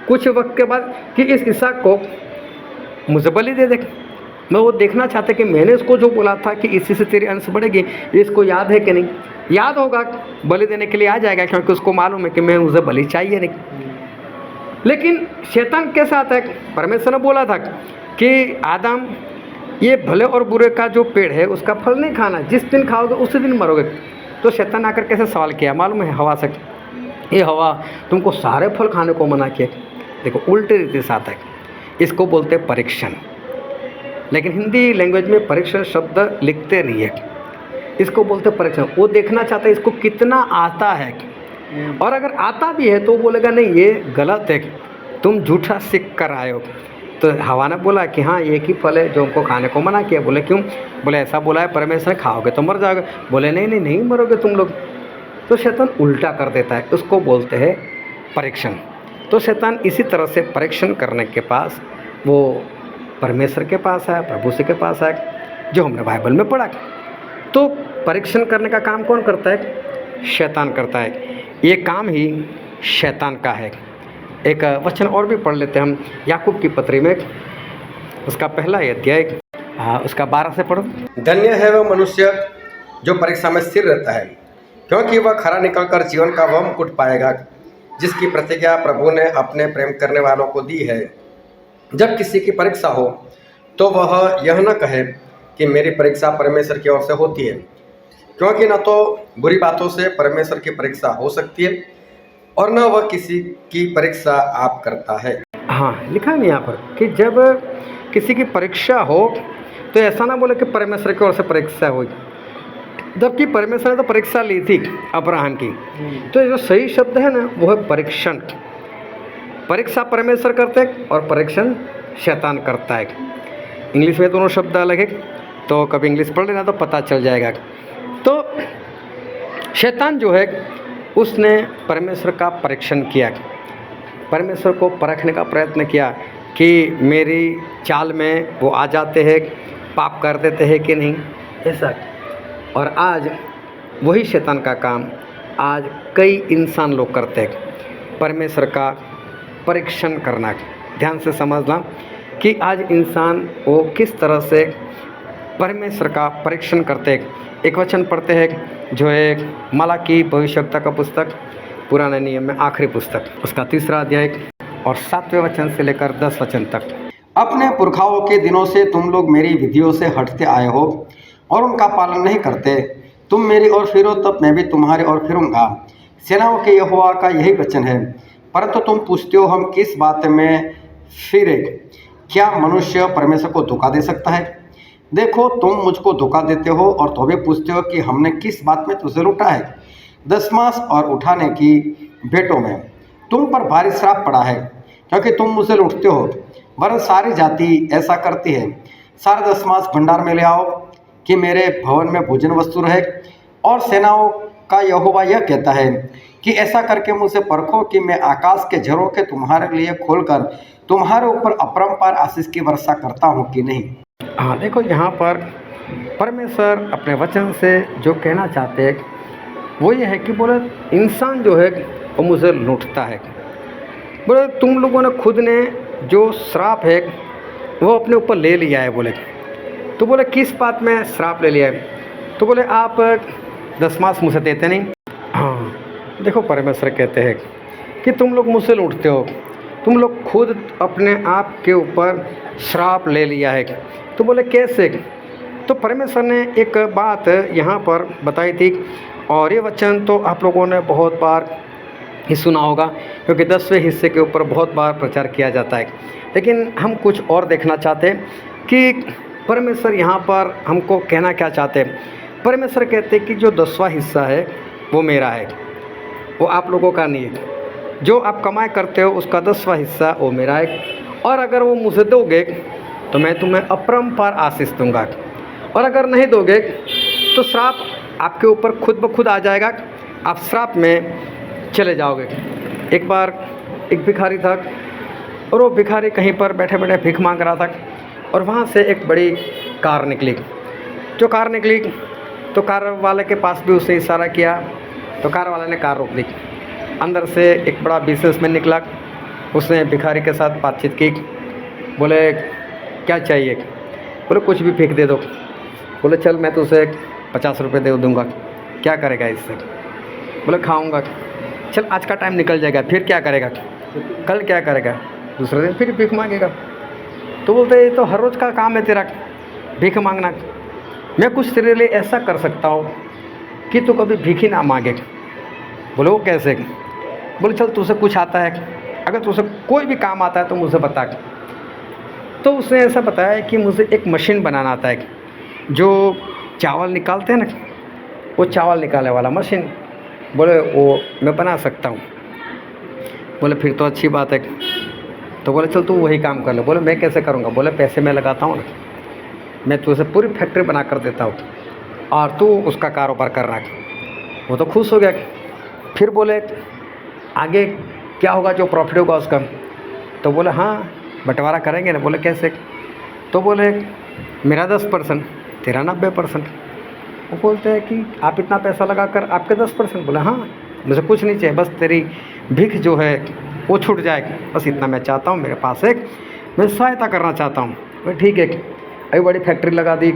कुछ वक्त के बाद कि इस इसहाक को मुझे बलि दे दे। मैं वो देखना चाहता कि मैंने उसको जो बोला था कि इसी से तेरी अंश बढ़ेगी, इसको याद है कि नहीं। याद होगा, बलि देने के लिए आ जाएगा, क्योंकि उसको मालूम है कि मैं मुझे बलि चाहिए नहीं। लेकिन शैतान कैसा आता है? परमेश्वर ने बोला था कि आदम, ये भले और बुरे का जो पेड़ है उसका फल नहीं खाना, जिस दिन खाओगे उसी दिन मरोगे। तो शैतान आकर कैसे सवाल किया मालूम है हवा से, ये हवा तुमको सारे फल खाने को मना किया। देखो उल्टे रीति से आता है, इसको बोलते हैं परीक्षण। लेकिन हिंदी लैंग्वेज में परीक्षण शब्द लिखते नहीं है, इसको बोलते हैं परीक्षण। वो देखना चाहता है इसको कितना आता है, और अगर आता भी है तो वो बोलेगा नहीं ये गलत है, तुम झूठा सीख कर आए हो। तो हवा ने बोला कि हाँ एक ही फल है जो हमको खाने को मना किया। बोले क्यों? बोले ऐसा बोला है परमेश्वर, खाओगे तो मर जाओगे। बोले नहीं नहीं नहीं मरोगे तुम लोग। तो शैतान उल्टा कर देता है, उसको बोलते हैं परीक्षण। तो शैतान इसी तरह से परीक्षण करने के पास वो परमेश्वर के पास है, प्रभु से के पास है, जो हमने बाइबल में पढ़ा। तो परीक्षण करने का काम कौन करता है? शैतान करता है। ये काम ही शैतान का है। एक वचन और भी पढ़ लेते हैं हम, याकूब की पत्री में, उसका पहला अध्याय उसका 12 से पढ़ो। धन्य है वह मनुष्य जो परीक्षा में स्थिर रहता है, क्योंकि वह खरा निकलकर जीवन का वह मुकुट पाएगा जिसकी प्रतिज्ञा प्रभु ने अपने प्रेम करने वालों को दी है। जब किसी की परीक्षा हो तो वह यह न कहे कि मेरी परीक्षा परमेश्वर की ओर से होती है, क्योंकि न तो बुरी बातों से परमेश्वर की परीक्षा हो सकती है और न वह किसी की परीक्षा आप करता है। हाँ, लिखा है यहाँ पर कि जब किसी की परीक्षा हो तो ऐसा ना बोले कि परमेश्वर की ओर से परीक्षा हुई, जबकि परमेश्वर ने तो परीक्षा ली थी अब्राहम की। तो ये जो सही शब्द है ना वो है परीक्षण। परीक्षा परमेश्वर करते हैं और परीक्षण शैतान करता है। इंग्लिश में दोनों शब्द अलग है, तो कभी इंग्लिश पढ़ लेना तो पता चल जाएगा। तो शैतान जो है उसने परमेश्वर का परीक्षण किया, परमेश्वर को परखने का प्रयत्न किया कि मेरी चाल में वो आ जाते हैं, पाप कर देते हैं कि नहीं, ऐसा। और आज वही शैतान का काम आज कई इंसान लोग करते हैं, परमेश्वर का परीक्षण करना। ध्यान से समझना कि आज इंसान वो किस तरह से परमेश्वर का परीक्षण करते हैं। एक वचन पढ़ते हैं जो है मलाकी भविष्यवक्ता का पुस्तक, पुराने नियम में आखिरी पुस्तक, उसका 3रा अध्याय और 7वें वचन से लेकर 10 वचन तक। अपने पुरखाओं के दिनों से तुम लोग मेरी विधियों से हटते आए हो और उनका पालन नहीं करते। तुम मेरी ओर फिरो तब मैं भी तुम्हारी ओर फिरूंगा, सेनाओं के यहोवा का यही वचन है। परंतु तुम पूछते हो हम किस बात में फिरे? क्या मनुष्य परमेश्वर को धोखा दे सकता है? देखो तुम मुझको धोखा देते हो और तो भी पूछते हो कि हमने किस बात में तुझे लूटा है। दशमांश और उठाने की भेंटों में तुम पर भारी श्राप पड़ा है, क्योंकि तुम मुझे लूटते हो। वरन सारी जाति ऐसा करती है। सारे दशमांश भंडार में ले आओ कि मेरे भवन में भोजन वस्तु रहे। और सेनाओं का यहोवा यह कहता है कि ऐसा करके मुझसे परखो कि मैं आकाश के झरोखे तुम्हारे लिए खोलकर तुम्हारे ऊपर अपरंपार आशीष की वर्षा करता हूँ कि नहीं। हाँ, देखो यहाँ पर परमेश्वर अपने वचन से जो कहना चाहते हैं वो ये है कि बोले इंसान जो है वो मुझे लूटता है। बोले तुम लोगों ने खुद ने जो श्राप है वो अपने ऊपर ले लिया है। बोले तो बोले किस बात में श्राप ले लिया है? तो बोले आप दशमांश मुझसे देते नहीं। हाँ, देखो परमेश्वर कहते हैं कि तुम लोग मुझसे लूटते हो, तुम लोग खुद अपने आप के ऊपर श्राप ले लिया है। तो बोले कैसे? तो परमेश्वर ने एक बात यहाँ पर बताई थी, और ये वचन तो आप लोगों ने बहुत बार ही सुना होगा, क्योंकि 10वें हिस्से के ऊपर बहुत बार प्रचार किया जाता है। लेकिन हम कुछ और देखना चाहते हैं कि परमेश्वर यहाँ पर हमको कहना क्या चाहते हैं। परमेश्वर कहते हैं कि जो 10वां हिस्सा है वो मेरा है, वो आप लोगों का नहीं है। जो आप कमाई करते हो उसका 10वां हिस्सा वो मेरा है, और अगर वो मुझे दोगे तो मैं तुम्हें अपरंपार आशीष दूंगा, और अगर नहीं दोगे तो श्राप आपके ऊपर खुद ब खुद आ जाएगा, आप श्राप में चले जाओगे। एक बार एक भिखारी था और वो भिखारी कहीं पर बैठे बैठे भीख मांग रहा था, और वहाँ से एक बड़ी कार निकली। जो कार निकली तो कार वाले के पास भी उसने इशारा किया, तो कार वाले ने कार रोक दी। अंदर से एक बड़ा बिजनेसमैन निकला, उसने भिखारी के साथ बातचीत की। बोले क्या चाहिए? बोले कुछ भी फेंक दे दो। बोले चल मैं तुझे 50 रुपये दे दूँगा, क्या करेगा इससे? बोले खाऊंगा। चल आज का टाइम निकल जाएगा, फिर क्या करेगा? कल क्या करेगा? दूसरे दिन फिर भीख मांगेगा। तो बोलते ये तो हर रोज़ का काम है तेरा, भीख मांगना। मैं कुछ तेरे लिए ऐसा कर सकता हूँ कि तू कभी भीख ही ना मांगे। बोले वो कैसे? बोले चल तुझसे कुछ आता है, अगर तुझसे कोई भी काम आता है तो मुझे बता। तो उसने ऐसा बताया कि मुझे एक मशीन बनाना आता है, जो चावल निकालते हैं ना, वो चावल निकालने वाला मशीन। बोले वो मैं बना सकता हूँ। बोले फिर तो अच्छी बात है। तो बोले चल तू वही काम कर ले। बोले मैं कैसे करूँगा? बोले पैसे मैं लगाता हूँ ना, मैं तुझे पूरी फैक्ट्री बना कर देता हूँ और तू उसका कारोबार कर रहा है। वो तो खुश हो गया। फिर बोले आगे क्या होगा, जो प्रॉफिट होगा उसका? तो बोले हाँ बंटवारा करेंगे ना। बोले कैसे? तो बोले मेरा 10%, तेरा 90%। वो बोलते हैं कि आप इतना पैसा लगा कर आपके 10%? बोले हाँ, मुझे कुछ नहीं चाहिए, बस तेरी भीख जो है वो छूट जाएगी, बस इतना मैं चाहता हूँ। मेरे पास एक मैं सहायता करना चाहता हूँ। बोले ठीक है, अभी बड़ी फैक्ट्री लगा दी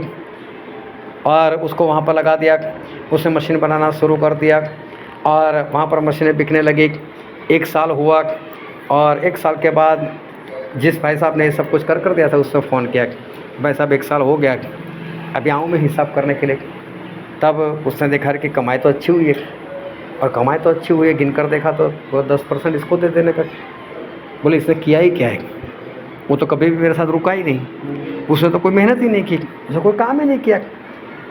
और उसको वहाँ पर लगा दिया, उसने मशीन बनाना शुरू कर दिया और वहाँ पर मशीनें बिकने लगी। 1 साल हुआ और 1 साल के बाद जिस भाई साहब ने ये सब कुछ कर दिया था उससे फ़ोन किया, भाई साहब 1 साल हो गया, अभी आऊँ मैं हिसाब करने के लिए। तब उसने देखा कि कमाई तो अच्छी हुई है, और कमाई तो अच्छी हुई है, गिन कर देखा तो वो 10% इसको दे देने का। बोले इसने किया ही क्या है, वो तो कभी भी मेरे साथ रुका ही नहीं, उसने तो कोई मेहनत ही नहीं की, उसने कोई काम ही नहीं किया,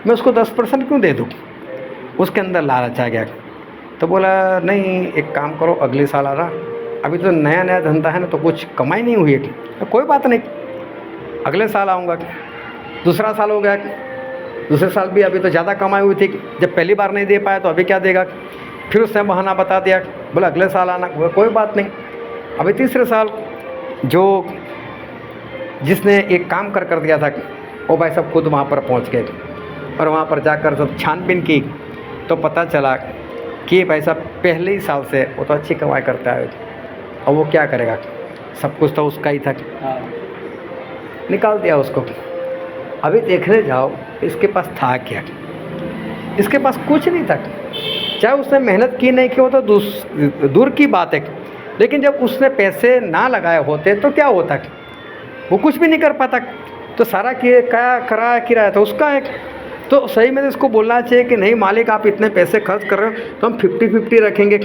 मैं उसको 10% क्यों दे दूँ। उसके अंदर लालच आ गया। तो बोला नहीं एक काम करो, अगले साल आ रहा, अभी तो नया नया धंधा है ना, तो कुछ कमाई नहीं हुई है। तो कोई बात नहीं, अगले साल आऊँगा। दूसरा साल हो गया, दूसरे साल भी अभी तो ज़्यादा कमाई हुई थी, जब पहली बार नहीं दे पाया तो अभी क्या देगा। फिर उसने बहाना बता दिया, बोला अगले साल आना। बोला कोई बात नहीं। अभी तीसरे साल जो जिसने एक काम कर दिया था वो भाई साहब खुद वहाँ पर पहुँच गए, और वहाँ पर जाकर जब छानबीन की तो पता चला कि ये भाई साहब पहले ही साल से वो तो अच्छी कमाई करता है, और वो क्या करेगा, सब कुछ तो उसका ही था, निकाल दिया उसको। अभी देखने जाओ इसके पास था क्या, इसके पास कुछ नहीं था। चाहे उसने मेहनत की नहीं की हो तो दूर की बात है, लेकिन जब उसने पैसे ना लगाए होते तो क्या होता, वो कुछ भी नहीं कर पाता। तो सारा किराया था उसका एक। तो सही में इसको बोलना चाहिए कि नहीं मालिक आप इतने पैसे खर्च कर रहे हो तो हम 50-50 रखेंगे,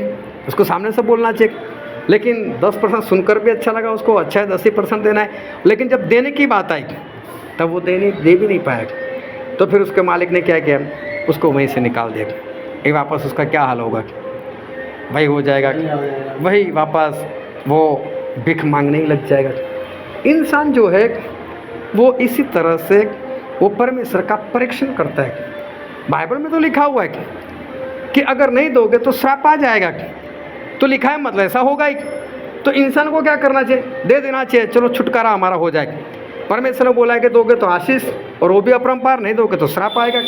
उसको सामने से बोलना चाहिए। लेकिन 10% सुनकर भी अच्छा लगा उसको, अच्छा है 10% देना है, लेकिन जब देने की बात आई तब वो दे भी नहीं पाया। तो फिर उसके मालिक ने क्या किया, उसको वहीं से निकाल दिया। ये वापस उसका क्या हाल होगा, वही हो जाएगा, वही वापस वो भिख मांगने ही लग जाएगा। इंसान जो है वो इसी तरह से वो परमेश्वर का परीक्षण करता है। बाइबल में तो लिखा हुआ है कि अगर नहीं दोगे तो श्राप आ जाएगा, तो लिखा है मतलब ऐसा होगा ही। तो इंसान को क्या करना चाहिए, दे देना चाहिए, चलो छुटकारा हमारा हो जाएगा। परमेश्वर ने बोला है कि दोगे तो आशीष, और वो भी अपरंपार, नहीं दोगे तो श्राप आएगा।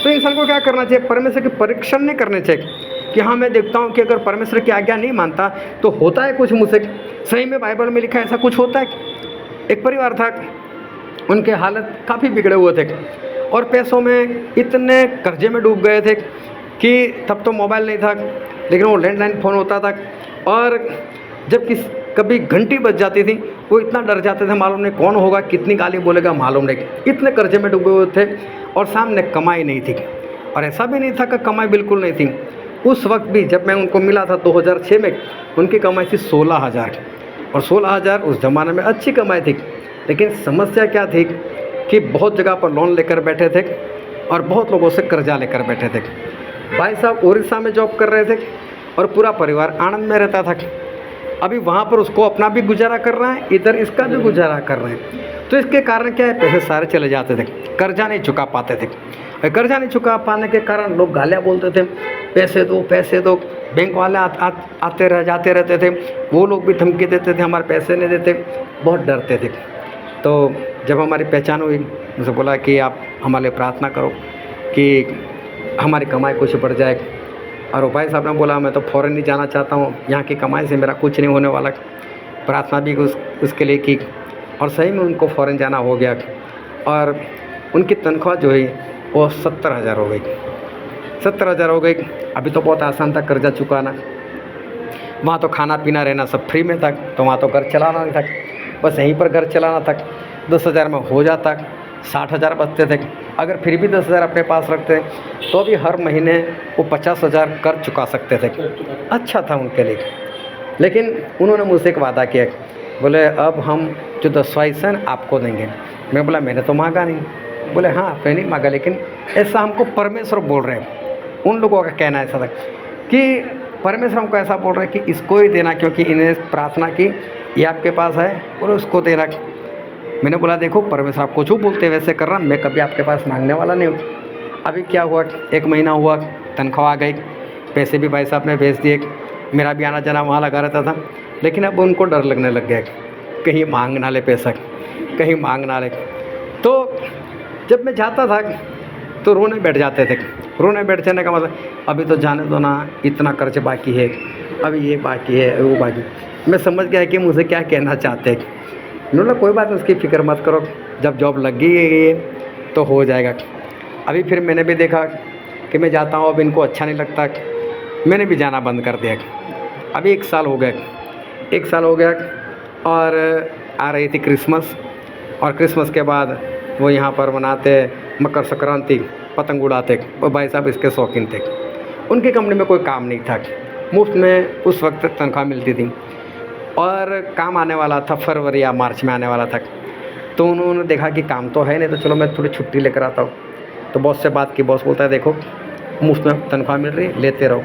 तो इंसान को क्या करना चाहिए, परमेश्वर के परीक्षण नहीं करने चाहिए कि हाँ मैं देखता हूँ कि अगर परमेश्वर की आज्ञा नहीं मानता तो होता है कुछ मुझसे। सही में बाइबल में लिखा है ऐसा कुछ होता है। एक परिवार था, उनके हालत काफ़ी बिगड़े हुए थे और पैसों में इतने कर्जे में डूब गए थे कि तब तो मोबाइल नहीं था, लेकिन वो लैंडलाइन फ़ोन होता था, और जब कभी घंटी बज जाती थी वो इतना डर जाते थे, मालूम नहीं कौन होगा, कितनी गाली बोलेगा मालूम नहीं, इतने कर्जे में डूबे हुए थे और सामने कमाई नहीं थी। और ऐसा भी नहीं था कि कमाई बिल्कुल नहीं थी। उस वक्त भी जब मैं उनको मिला था 2006 में, उनकी कमाई थी 16,000, और 16,000 उस ज़माने में अच्छी कमाई थी। लेकिन समस्या क्या थी कि बहुत जगह पर लोन लेकर बैठे थे और बहुत लोगों से कर्जा लेकर बैठे थे। भाई साहब उड़ीसा में जॉब कर रहे थे और पूरा परिवार आनंद में रहता था। अभी वहाँ पर उसको अपना भी गुजारा कर रहा है, इधर इसका भी गुजारा कर रहे हैं। तो इसके कारण क्या है, पैसे सारे चले जाते थे, कर्जा नहीं चुका पाते थे। और कर्जा नहीं चुका पाने के कारण लोग गालियाँ बोलते थे, पैसे दो पैसे दो। बैंक वाले आते जाते रहते थे, वो लोग भी धमकी देते थे, हमारे पैसे नहीं देते, बहुत डरते थे। तो जब हमारी पहचान हुई, मुझे बोला कि आप हमारे लिए प्रार्थना करो कि हमारी कमाई कुछ बढ़ जाए। और वो भाई साहब ने बोला मैं तो फ़ौरन नहीं जाना चाहता हूँ, यहाँ की कमाई से मेरा कुछ नहीं होने वाला। प्रार्थना भी उसके लिए की और सही में उनको फ़ौरन जाना हो गया, और उनकी तनख्वाह जो है वो 70,000 हो गई। 70,000 हो गई। अभी तो बहुत आसान था कर्जा चुकाना, वहाँ तो खाना पीना रहना सब फ्री में था, तो वहाँ तो घर चलाना नहीं था, बस यहीं पर घर चलाना था। 10,000 में हो जाता, 60,000 बचते थे। अगर फिर भी 10,000 अपने पास रखते तो भी हर महीने वो 50,000 कर चुका सकते थे। अच्छा था उनके लिए। लेकिन उन्होंने मुझसे एक वादा किया, बोले अब हम जो 10वां हिस्सा है आपको देंगे। मैं बोला मैंने तो मांगा नहीं। बोले हाँ आपने नहीं मांगा, लेकिन ऐसा हमको परमेश्वर बोल रहे हैं। उन लोगों का कहना ऐसा था कि परमेश्वर हमको ऐसा बोल रहे हैं कि इसको ही देना, क्योंकि इन्हें प्रार्थना की, ये आपके पास है, बोले उसको देना। मैंने बोला देखो परमेश्वर आपको जो बोलते वैसे कर रहा, मैं कभी आपके पास मांगने वाला नहीं हूँ। अभी क्या हुआ, 1 महीना हुआ, तनख्वाह आ गई, पैसे भी भाई साहब ने भेज दिए, मेरा भी आना जाना वहाँ लगा रहता था। लेकिन अब उनको डर लगने लग गया, कहीं मांग ना ले पैसा, कहीं मांग ना ले। तो जब मैं जाता था तो रोने बैठ जाते थे। रोने बैठ जाने का मतलब अभी तो जाने दो ना, इतना कर्ज बाकी है, अभी ये बाकी है, वो बाकी। मैं समझ गया कि मुझे क्या कहना चाहते हैं। उन्होंने कोई बात उसकी फ़िक्र मत करो, जब जॉब लग गई तो हो जाएगा। अभी फिर मैंने भी देखा कि मैं जाता हूँ, अब इनको अच्छा नहीं लगता, मैंने भी जाना बंद कर दिया। अभी 1 साल हो गया, 1 साल हो गया और आ रही थी क्रिसमस, और क्रिसमस के बाद वो यहाँ पर मनाते मकर संक्रांति, पतंग उड़ाते। और भाई साहब इसके शौकीन थे। उनकी कंपनी में कोई काम नहीं था, मुफ्त में उस वक्त तनख्वाह मिलती थी और काम आने वाला था, फरवरी या मार्च में आने वाला था। तो उन्होंने देखा कि काम तो है नहीं, तो चलो मैं थोड़ी छुट्टी लेकर आता हूँ। तो बॉस से बात की, बॉस बोलता है देखो मुफ्त में तनख्वाह मिल रही है, लेते रहो।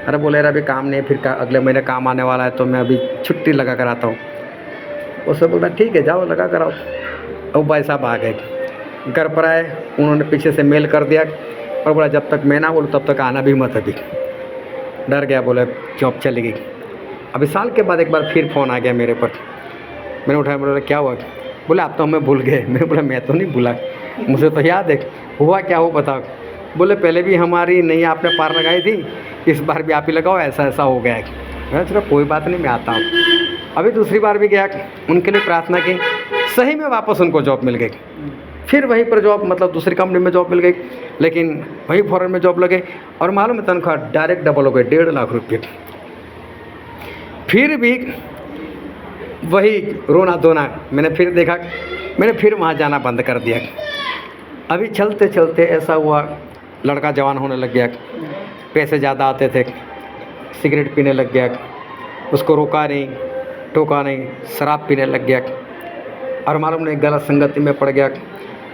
अरे बोले यार अभी काम नहीं, फिर अगले महीने काम आने वाला है, तो मैं अभी छुट्टी लगा कर आता हूँ। उससे बोलता ठीक है जाओ लगा कर आओ। अब भाई साहब आ गए, घर पर आए, उन्होंने पीछे से मेल कर दिया और बोला जब तक मैं ना बोलूँ तब तक आना भी मत। अभी डर गया, बोले जॉब चली गई। अभी साल के बाद एक बार फिर फ़ोन आ गया मेरे पर। मैंने उठाया, बोला क्या हुआ? बोले आप तो हमें भूल गए। मैंने बोला मैं तो नहीं भूला, मुझे तो याद है। हुआ क्या हो बताओ? बोले पहले भी हमारी नहीं आपने पार लगाई थी, इस बार भी आप ही लगाओ, ऐसा ऐसा हो गया है। मैं चलो कोई बात नहीं, मैं आता हूँ। अभी दूसरी बार भी गया, उनके लिए प्रार्थना की, सही में वापस उनको जॉब मिल गई। फिर वहीं पर जॉब, मतलब दूसरी कंपनी में जॉब मिल गई, लेकिन वहीं फॉरेन में जॉब लगे और मालूम है तनख्वाह डायरेक्ट डबल हो गई, 1.5 लाख रुपये। फिर भी वही रोना धोना, मैंने फिर देखा, मैंने फिर वहाँ जाना बंद कर दिया। अभी चलते चलते ऐसा हुआ, लड़का जवान होने लग गया, पैसे ज़्यादा आते थे, सिगरेट पीने लग गया, उसको रोका नहीं टोका नहीं, शराब पीने लग गया और मालूम नहीं गलत संगति में पड़ गया,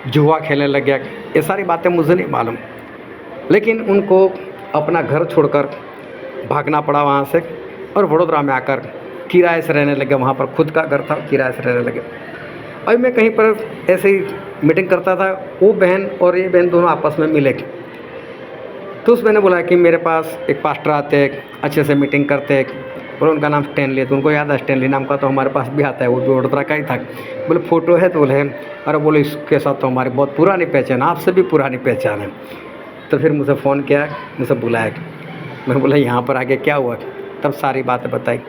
जुआ खेलने लग गया। ये सारी बातें मुझे नहीं मालूम, लेकिन उनको अपना घर छोड़कर भागना पड़ा वहाँ से और वडोदरा में आकर किराए से रहने लगे। वहाँ पर खुद का घर था, किराए से रहने लगे। अभी मैं कहीं पर ऐसे ही मीटिंग करता था, वो बहन और ये बहन दोनों आपस में मिले। तो उस मैंने बोला कि मेरे पास एक पास्टर आते हैं, अच्छे से मीटिंग करते हैं, और उनका नाम स्टैनली है। तो उनको याद है स्टैनली नाम का, तो हमारे पास भी आता है, वो भी वडोदरा का ही था। बोले फ़ोटो है? तो बोले अरे बोले इसके साथ तो हमारी बहुत पुरानी पहचान, आपसे भी पुरानी पहचान है। तो फिर मुझे फ़ोन किया, मुझे बुलाया। मैंने बोला यहाँ पर आगे क्या हुआ? तब सारी बातें बताई।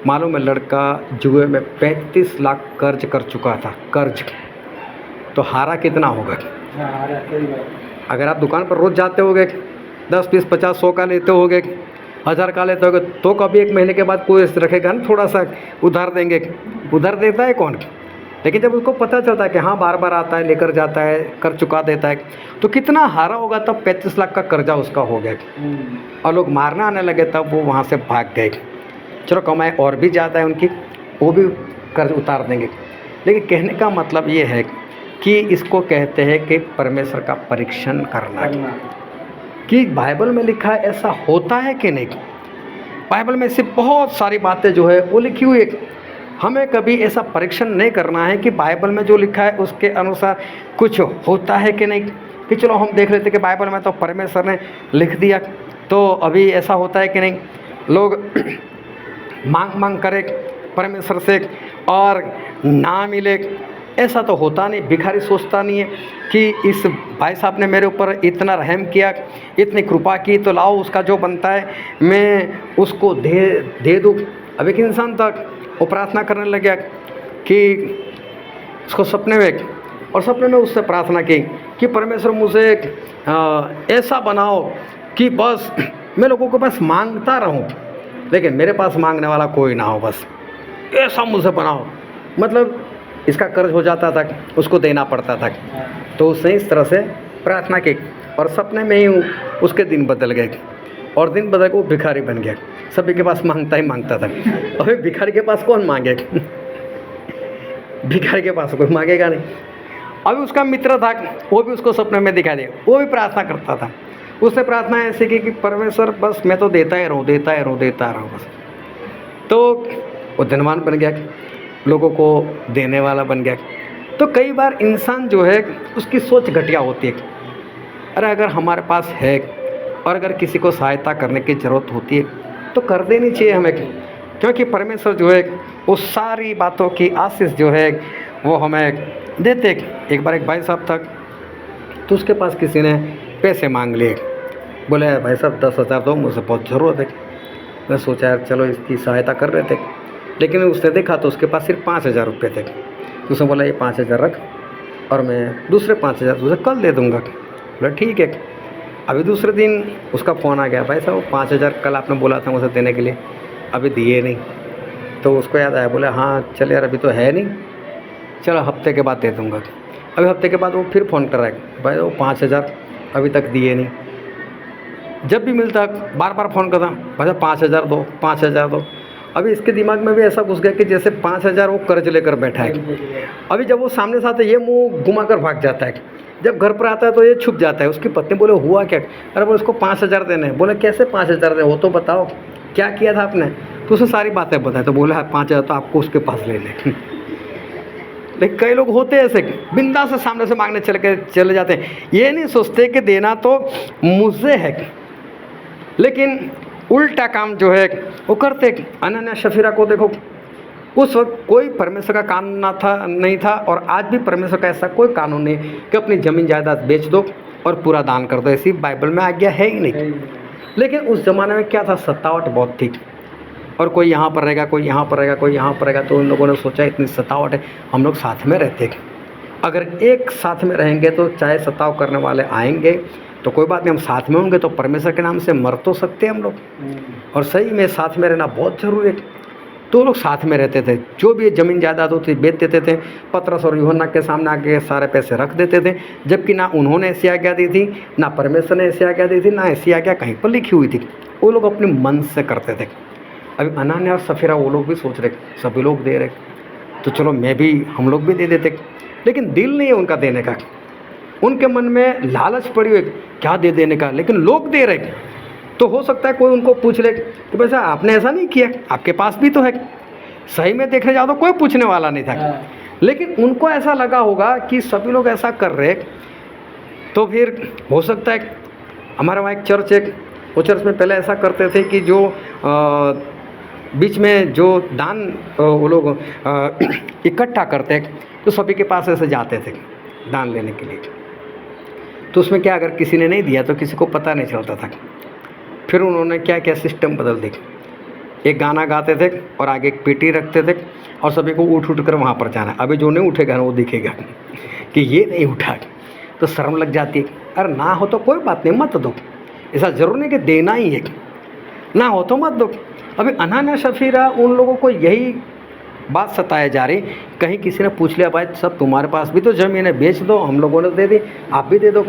मालूम है लड़का जुए में 35 लाख कर्ज कर चुका था, कर्ज। तो हारा कितना होगा? अगर आप दुकान पर रोज़ जाते होगे, 10, 20, 50, 100 का लेते होगे, 1000 का लेते होगे, तो कभी 1 महीने के बाद कोई रखेगा ना, थोड़ा सा उधार देंगे। उधार देता है कौन? लेकिन जब उसको पता चलता है कि हाँ बार बार आता है, लेकर जाता है, कर चुका देता है, तो कितना हारा होगा? तब 35 लाख का कर्जा उसका हो गया और लोग मारना आने लगे, तब वो वहाँ से भाग गए। चलो कमाई और भी ज़्यादा है उनकी, वो भी कर्ज उतार देंगे। लेकिन कहने का मतलब ये है कि इसको कहते हैं कि परमेश्वर का परीक्षण करना। कि बाइबल में लिखा है ऐसा होता है कि नहीं? बाइबल में से बहुत सारी बातें जो है वो लिखी हुई है। हमें कभी ऐसा परीक्षण नहीं करना है कि बाइबल में जो लिखा है उसके अनुसार कुछ होता है कि नहीं। कि चलो हम देख लेते कि बाइबल में तो परमेश्वर ने लिख दिया, तो अभी ऐसा होता है कि नहीं। लोग मांग करे परमेश्वर से और ना मिले, ऐसा तो होता नहीं। भिखारी सोचता नहीं है कि इस भाई साहब ने मेरे ऊपर इतना रहम किया, इतनी कृपा की, तो लाओ उसका जो बनता है मैं उसको दे दूँ। अब एक इंसान तक वो प्रार्थना करने लग गया कि उसको सपने में, और सपने में उससे प्रार्थना की कि परमेश्वर मुझे ऐसा बनाओ कि बस मैं लोगों को बस मांगता रहूं, लेकिन मेरे पास मांगने वाला कोई ना हो, बस ऐसा मुझे बनाओ। मतलब इसका कर्ज हो जाता था, उसको देना पड़ता था। तो उसने इस तरह से प्रार्थना की और सपने में ही उसके दिन बदल गए और दिन बदल के वो भिखारी बन गया। सभी के पास मांगता ही मांगता था। अभी भिखारी के पास कौन मांगे? भिखारी के पास कोई मांगेगा नहीं। अभी उसका मित्र था, वो भी उसको सपने में दिखा दिया, वो भी प्रार्थना करता था। उसने प्रार्थना ऐसे की कि परमेश्वर बस मैं तो देता ही रहूँ, देता ही रहूँ, देता रहूँ बस। तो वो धनवान बन गया, लोगों को देने वाला बन गया। तो कई बार इंसान जो है उसकी सोच घटिया होती है। अरे अगर हमारे पास है और अगर किसी को सहायता करने की ज़रूरत होती है तो कर देनी चाहिए हमें, क्योंकि परमेश्वर जो है वो सारी बातों की आशीष जो है वो हमें देते। एक बार एक भाई साहब था, तो उसके पास किसी ने पैसे मांग लिए। बोले भाई साहब 10,000 दो, मुझे बहुत ज़रूरत है। मैं सोचा यार चलो इसकी सहायता कर रहे थे, लेकिन उसने देखा तो उसके पास सिर्फ 5,000 रुपये थे। तो उसने बोला ये 5,000 रख, और मैं दूसरे 5,000 तुझे कल दे दूँगा। बोला ठीक है। अभी दूसरे दिन उसका फ़ोन आ गया, भाई साहब 5,000 कल आपने बोला था मुझे देने के लिए, अभी दिए नहीं। तो उसको याद आया, बोले हाँ चल यार अभी तो है नहीं, चलो हफ्ते के बाद दे दूँगा। अभी हफ्ते के बाद वो फिर फ़ोन कर रहा है, भाई वो 5,000 अभी तक दिए नहीं। जब भी मिलता बार बार फ़ोन करता, भाई साहब 5,000 दो, 5,000 दो। अभी इसके दिमाग में भी ऐसा घुस गया कि जैसे 5,000 वो कर्ज लेकर बैठा है। अभी जब वो सामने से आता है ये मुँह घुमा कर भाग जाता है, जब घर पर आता है तो ये छुप जाता है। उसकी पत्नी बोले हुआ क्या? अरे बोले उसको 5,000 देने हैं। बोले कैसे 5,000 दे, वो तो बताओ क्या किया था आपने? तो उसे सारी बातें बताए। तो बोला 5,000 तो आपको उसके पास ले लें। लेकिन कई लोग होते हैं ऐसे, बिंदास से सामने से मांगने चले जाते हैं, ये नहीं सोचते कि देना तो मुझसे है, लेकिन उल्टा काम जो है वो करते। अनन्या शफीरा को देखो, उस वक्त कोई परमेश्वर का कानून ना था नहीं था, और आज भी परमेश्वर का ऐसा कोई कानून नहीं कि अपनी ज़मीन जायदाद बेच दो और पूरा दान कर दो, ऐसी बाइबल में आज्ञा है ही नहीं। लेकिन उस ज़माने में क्या था, सतावट बहुत थी, और कोई यहाँ पर रहेगा, कोई यहाँ पर रहेगा, कोई यहाँ पर रहेगा। तो उन लोगों ने सोचा इतनी सतावट है, हम लोग साथ में रहते, अगर एक साथ में रहेंगे तो चाहे सताव करने वाले आएंगे तो कोई बात नहीं, हम साथ में होंगे तो परमेश्वर के नाम से मर तो सकते हैं हम लोग। और सही में साथ में रहना बहुत ज़रूरी है। तो लोग साथ में रहते थे, जो भी ज़मीन जायदाद होती बेच देते थे, पतरस और यूहन्ना के सामने आके सारे पैसे रख देते थे, जबकि ना उन्होंने ऐसी आज्ञा दी थी, ना परमेश्वर ने ऐसी आज्ञा दी थी, ना ऐसी आज्ञा कहीं पर लिखी हुई थी। वो लोग अपने मन से करते थे। अभी अनन्या और सफीरा वो लोग भी सोच रहे, सभी लोग दे रहे तो चलो मैं भी, हम लोग भी दे देते, लेकिन दिल नहीं है उनका देने का। उनके मन में लालच पड़ी हुई क्या दे देने का, लेकिन लोग दे रहे। तो हो सकता है कोई उनको पूछ ले कि वैसे आपने ऐसा नहीं किया, आपके पास भी तो है। सही में देखने जाओ तो कोई पूछने वाला नहीं था, लेकिन उनको ऐसा लगा होगा कि सभी लोग ऐसा कर रहे, तो फिर हो सकता है। हमारे वहाँ एक चर्च है, वो चर्च में पहले ऐसा करते थे कि जो बीच में जो दान वो लोग इकट्ठा करते तो सभी के पास ऐसे जाते थे दान लेने के लिए। तो उसमें क्या, अगर किसी ने नहीं दिया तो किसी को पता नहीं चलता था। फिर उन्होंने क्या क्या सिस्टम बदल दी, एक गाना गाते थे और आगे एक पेटी रखते थे और सभी को उठ कर वहाँ पर जाना। अभी जो नहीं उठेगा वो दिखेगा कि ये नहीं उठा, तो शर्म लग जाती है। अरे ना हो तो कोई बात नहीं, मत दो, ऐसा जरूर नहीं कि देना ही है, ना हो तो मत दो। अभी अनन्या शफीरा उन लोगों को यही बात सताया जा रही, कहीं किसी ने पूछ लिया भाई सब तुम्हारे पास भी तो ज़मीन है, बेच दो, हम लोगों ने दे दी, आप भी दे दो।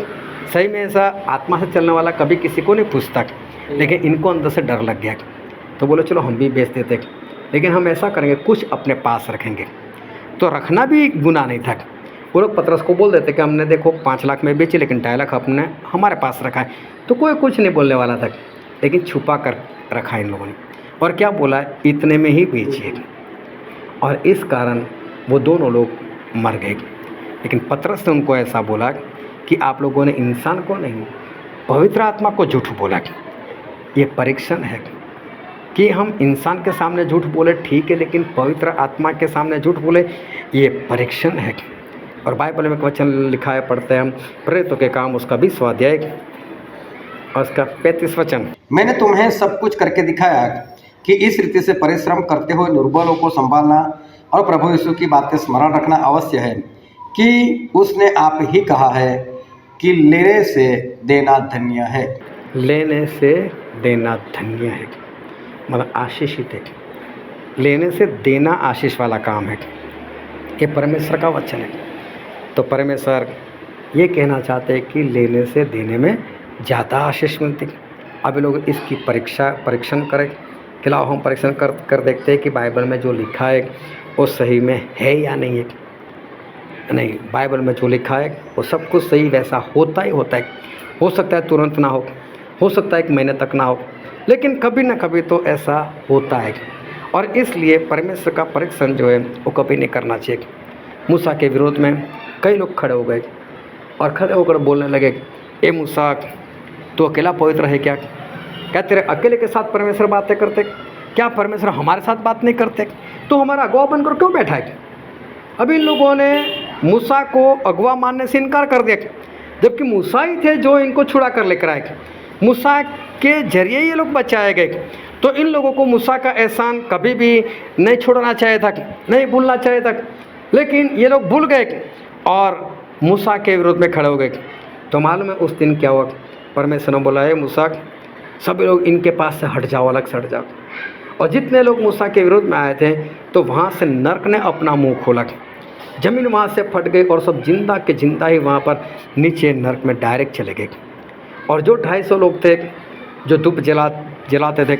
सही में ऐसा आत्मा से चलने वाला कभी किसी को नहीं पूछता, लेकिन इनको अंदर से डर लग गया। तो बोले चलो हम भी बेच देते, लेकिन हम ऐसा करेंगे कुछ अपने पास रखेंगे। तो रखना भी गुनाह नहीं था। वो लोग पतरस को बोल देते कि हमने देखो 5 लाख में बेची, लेकिन 2.5 लाख अपने हमारे पास रखा है। तो कोई कुछ नहीं बोलने वाला था, लेकिन छुपा कर रखा इन लोगों ने। और क्या बोला, इतने में ही बेचिए। और इस कारण वो दोनों लोग मर गए। लेकिन पतरस ने उनको ऐसा बोला कि आप लोगों ने इंसान को नहीं, पवित्र आत्मा को झूठ बोला। ये परीक्षण है कि हम इंसान के सामने झूठ बोले ठीक है, लेकिन पवित्र आत्मा के सामने झूठ बोले, ये परीक्षण है। और बाइबल में एक वचन लिखा है, पढ़ते हैं हम, प्रेरितों के काम उसका 20वां अध्याय और उसका 35 वचन। मैंने तुम्हें सब कुछ करके दिखाया कि इस रीति से परिश्रम करते हुए निर्बलों को संभालना और प्रभु यीशु की बातें स्मरण रखना अवश्य है कि उसने आप ही कहा है कि लेने से देना धन्य है। लेने से देना धन्य है, मतलब आशीषित है। लेने से देना आशीष वाला काम है, ये परमेश्वर का वचन है। तो परमेश्वर ये कहना चाहते हैं कि लेने से देने में ज़्यादा आशीष मिलती। अभी लोग इसकी परीक्षण करें कि लाओ हम परीक्षण कर देखते हैं कि बाइबल में जो लिखा है वो सही में है या नहीं है। नहीं, बाइबल में जो लिखा है वो सब कुछ सही वैसा होता ही होता है। हो सकता है तुरंत ना हो सकता है 1 महीने तक ना हो, लेकिन कभी ना कभी तो ऐसा होता है। और इसलिए परमेश्वर का परीक्षण जो है वो कभी नहीं करना चाहिए। मूसा के विरोध में कई लोग खड़े हो गए और खड़े होकर बोलने लगे, ए मूसा तो अकेला पवित्र है क्या? क्या तेरे अकेले के साथ परमेश्वर बातें करते? क्या परमेश्वर हमारे साथ बात नहीं करते? तो हमारा अगुवा बनकर क्यों बैठा है? अभी इन लोगों ने मूसा को अगुवा मानने से इनकार कर दिया, जबकि मूसा ही थे जो इनको छुड़ा कर लेकर आए। मूसा के जरिए ये लोग बचाए गए। तो इन लोगों को मूसा का एहसान कभी भी नहीं छोड़ना चाहिए था, नहीं भूलना चाहिए था, लेकिन ये लोग भूल गए और मूसा के विरोध में खड़े हो गए। तो मालूम है उस दिन क्या हुआ? परमेश्वर ने बोला है मूसा, सभी लोग इनके पास से हट जाओ, अलग से हट जाओ। और जितने लोग मूसा के विरोध में आए थे तो वहाँ से नर्क ने अपना मुंह खोला, ज़मीन वहाँ से फट गई और सब जिंदा के जिंदा ही वहाँ पर नीचे नर्क में डायरेक्ट चले गए। और जो 250 लोग थे जो धूप जलाते थे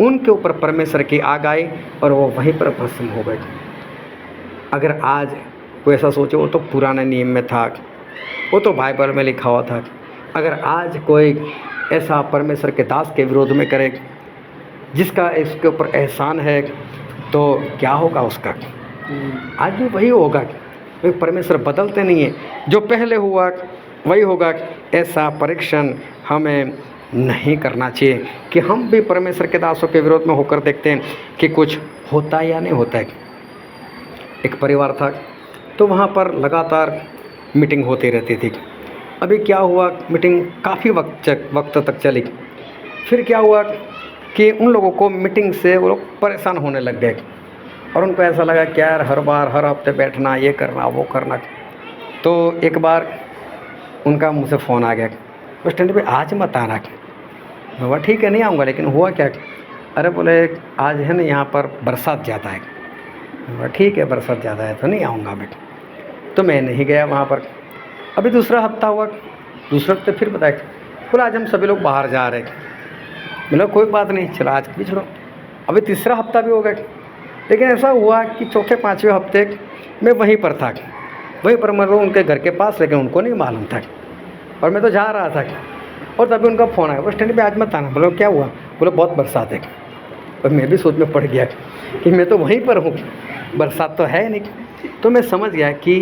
उनके ऊपर परमेश्वर की आग आई और वो वहीं पर भस्म हो गए। अगर आज कोई ऐसा सोचे वो तो पुराने नियम में था, वो तो बाइबल में लिखा हुआ था। अगर आज कोई ऐसा परमेश्वर के दास के विरोध में करे जिसका इसके ऊपर एहसान है तो क्या होगा उसका? आज भी वही होगा। परमेश्वर बदलते नहीं है, जो पहले हुआ वही होगा। ऐसा परीक्षण हमें नहीं करना चाहिए कि हम भी परमेश्वर के दासों के विरोध में होकर देखते हैं कि कुछ होता है या नहीं होता है। एक परिवार था तो वहाँ पर लगातार मीटिंग होती रहती थी। अभी क्या हुआ, मीटिंग काफ़ी वक्त तक चली। फिर क्या हुआ कि उन लोगों को मीटिंग से वो लोग परेशान होने लग गए और उनको ऐसा लगा कि यार हर बार हर हफ्ते बैठना, ये करना वो करना। तो एक बार उनका मुझ से फ़ोन आ गया, बस स्टैंड पे आज मत आना। मैं बोला ठीक है नहीं आऊँगा, लेकिन हुआ क्या? अरे बोले आज है ना यहाँ पर बरसात ज़्यादा है। मैं बोला ठीक है बरसात ज़्यादा है तो नहीं आऊँगा मैं। तो मैं नहीं गया वहाँ पर। अभी दूसरा हफ्ता हुआ, दूसरे हफ्ते फिर बताया, बोला आज हम सभी लोग बाहर जा रहे हैं। बोला कोई बात नहीं, चलो आज भी छोड़ो। अभी तीसरा हफ्ता भी हो गया, लेकिन ऐसा हुआ कि चौथे पाँचवें हफ्ते मैं वहीं पर था, वहीं पर मतलब उनके घर के पास, लेकिन उनको नहीं मालूम था और मैं तो जा रहा था। और तभी उनका फ़ोन आया, वो स्टैंड पे आज मत आना। बोला क्या हुआ? बोला बहुत बरसात है। और मैं भी सोच में पड़ गया कि मैं तो वहीं पर हूँ, बरसात तो है नहीं। तो मैं समझ गया कि